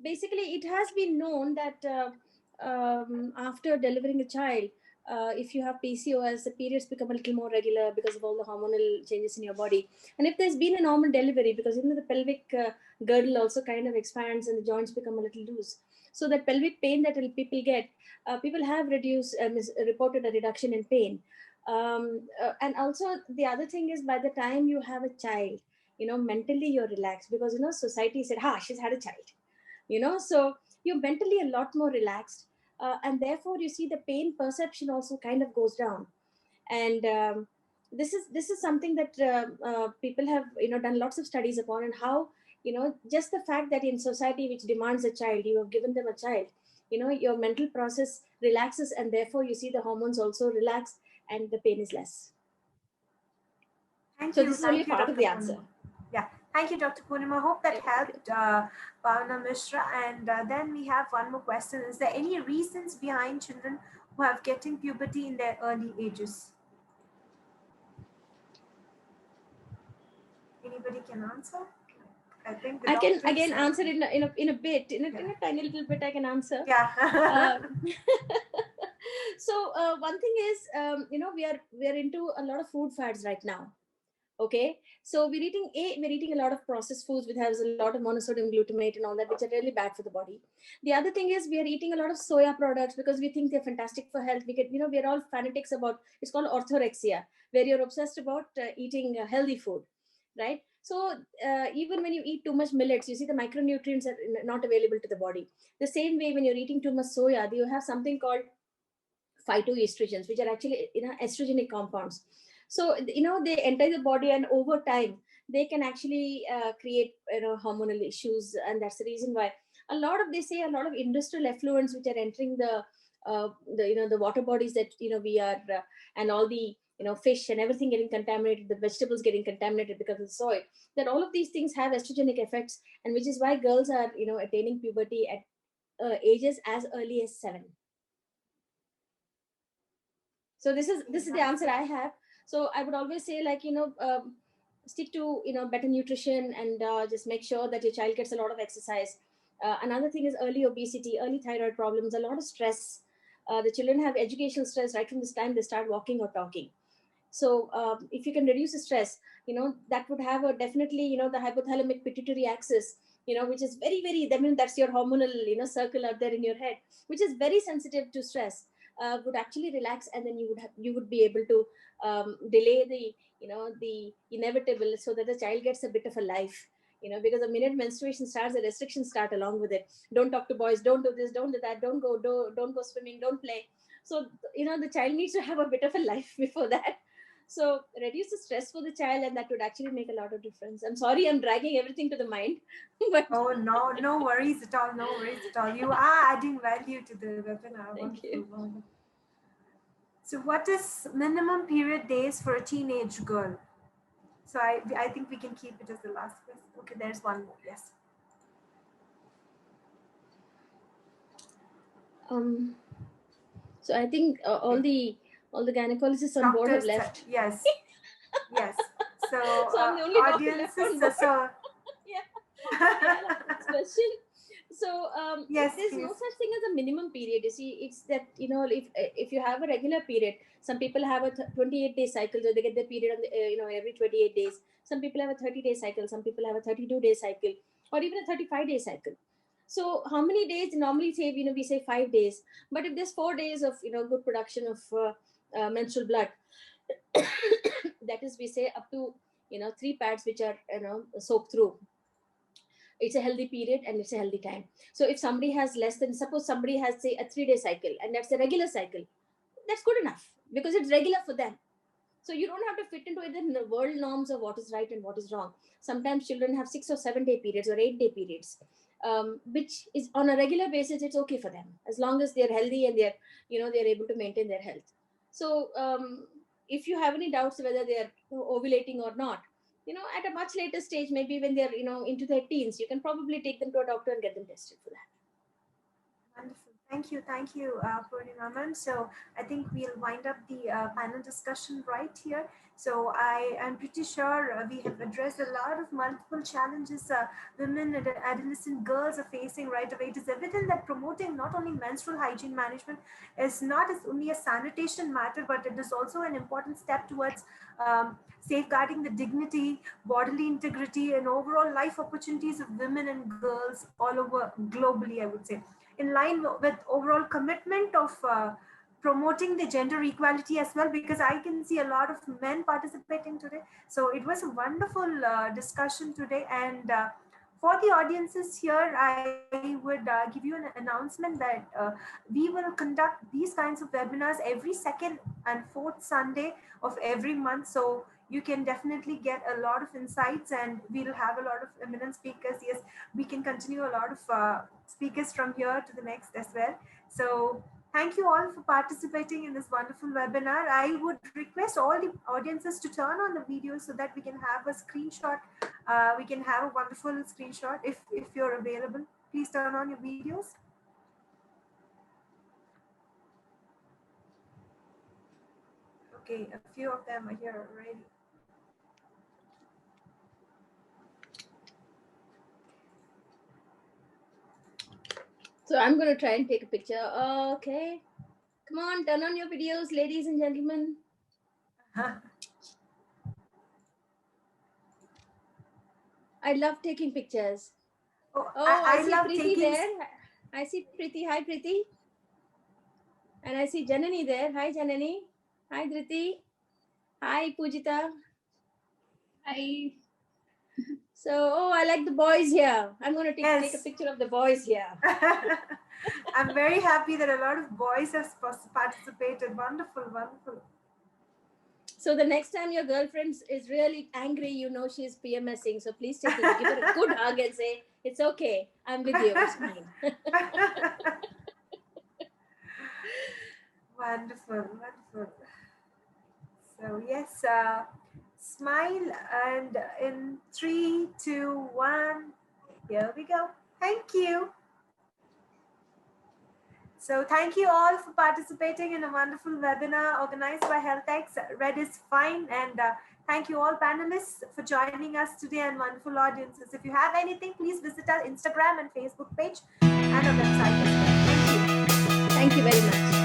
Basically, it has been known that after delivering a child, if you have PCOS, the periods become a little more regular because of all the hormonal changes in your body. And if there's been a normal delivery, because the pelvic girdle also kind of expands and the joints become a little loose. So that pelvic pain that people get, people have reported a reduction in pain. And also the other thing is, by the time you have a child, mentally you're relaxed, because society said, she's had a child, so you're mentally a lot more relaxed, and therefore you see the pain perception also kind of goes down. And this is something that people have done lots of studies upon, and how just the fact that in society which demands a child, you have given them a child, your mental process relaxes, and therefore you see the hormones also relax and the pain is less. Thank So you. this is only part of the answer. Yeah, thank you, Dr. Poonima. Hope that helped Bhavna Mishra. And then we have one more question. Is there any reasons behind children who have getting puberty in their early ages? Anybody can answer? I think I can again answer it in a bit, in a tiny little bit. I can answer. Yeah. So one thing is, we are into a lot of food fads right now. Okay, so we're eating a lot of processed foods which has a lot of monosodium glutamate and all that, which are really bad for the body. The other thing is, we are eating a lot of soya products because we think they're fantastic for health. We're all fanatics about, it's called orthorexia, where you're obsessed about eating healthy food, right? So even when you eat too much millets, you see the micronutrients are not available to the body. The same way, when you're eating too much soya, you have something called phytoestrogens, which are actually estrogenic compounds. So they enter the body, and over time they can actually create hormonal issues, and that's the reason why a lot of industrial effluents which are entering the water bodies that we are and all the fish and everything getting contaminated, the vegetables getting contaminated because of the soil, that all of these things have estrogenic effects, and which is why girls are attaining puberty at ages as early as 7. So this is the answer I have. So I would always say, stick to better nutrition, and just make sure that your child gets a lot of exercise. Another thing is early obesity, early thyroid problems, a lot of stress. The children have educational stress right from this time they start walking or talking. So if you can reduce the stress, that would have a definitely the hypothalamic pituitary axis, which is very, very, that's your hormonal circle out there in your head, which is very sensitive to stress. would actually relax, and then you would be able to delay the the inevitable, so that the child gets a bit of a life. Because the minute menstruation starts, the restrictions start along with it. Don't talk to boys, don't do this, don't do that, don't go swimming, don't play. So the child needs to have a bit of a life before that. So reduce the stress for the child, and that would actually make a lot of difference. I'm sorry, I'm dragging everything to the mind, but oh no worries at all, no worries at all. You are adding value to the webinar. Thank you. Wonderful. So what is minimum period days for a teenage girl? So I think we can keep it as the last question. Okay, there's one more. Yes. So I think all the gynecologists on board have left. Yes. Yes. So, So I'm the only doctor left on board. So yeah, that's question. So yes, there's no such thing as a minimum period. You see, it's that if you have a regular period, some people have a 28-day cycle, so they get their period on the, every 28 days. Some people have a 30-day cycle. Some people have a 32-day cycle, or even a 35-day cycle. So how many days? Normally say we say 5 days, but if there's 4 days of good production of menstrual blood, that is, we say up to 3 pads which are soaked through, it's a healthy period and it's a healthy time. So if somebody has less than, suppose somebody has say a 3-day cycle and that's a regular cycle, that's good enough because it's regular for them. So you don't have to fit into it in the world norms of what is right and what is wrong. Sometimes children have 6 or 7-day periods or 8-day periods, which is on a regular basis, it's okay for them as long as they're healthy and they're able to maintain their health. So if you have any doubts whether they're ovulating or not, at a much later stage, maybe when they're into their teens, you can probably take them to a doctor and get them tested for that. Wonderful. Thank you, Purnima. So I think we'll wind up the panel discussion right here. So I am pretty sure we have addressed a lot of multiple challenges women and adolescent girls are facing right away. It is evident that promoting not only menstrual hygiene management is not only a sanitation matter, but it is also an important step towards safeguarding the dignity, bodily integrity, and overall life opportunities of women and girls all over globally, I would say. In line with overall commitment of promoting the gender equality as well, because I can see a lot of men participating today. So it was a wonderful discussion today. And for the audiences here, I would give you an announcement that we will conduct these kinds of webinars every second and fourth Sunday of every month. So you can definitely get a lot of insights, and we'll have a lot of eminent speakers. Yes, we can continue a lot of speakers from here to the next as well. So thank you all for participating in this wonderful webinar. I would request all the audiences to turn on the video so that we can have a screenshot. We can have a wonderful screenshot if you're available. Please turn on your videos. Okay, a few of them are here already. So I'm going to try and take a picture. Okay. Come on, turn on your videos, ladies and gentlemen. I love taking pictures. Oh, I see love Preeti taking... there. I see Preeti. Hi, Preeti. And I see Janani there. Hi, Janani. Hi, Dhriti. Hi, Pujita. Hi. So, I like the boys here. I'm going to take a picture of the boys here. I'm very happy that a lot of boys have participated. Wonderful, wonderful. So the next time your girlfriend is really angry, she's PMSing. So please give her a good hug and say, it's okay. I'm with you. It's fine. Wonderful, wonderful. So yes, smile, and in 3, 2, 1, here we go. Thank you. So thank you all for participating in a wonderful webinar organized by HealthX, Redifine, and thank you all panelists for joining us today and wonderful audiences. If you have anything, please visit our Instagram and Facebook page and our website as well. Thank you. Thank you very much.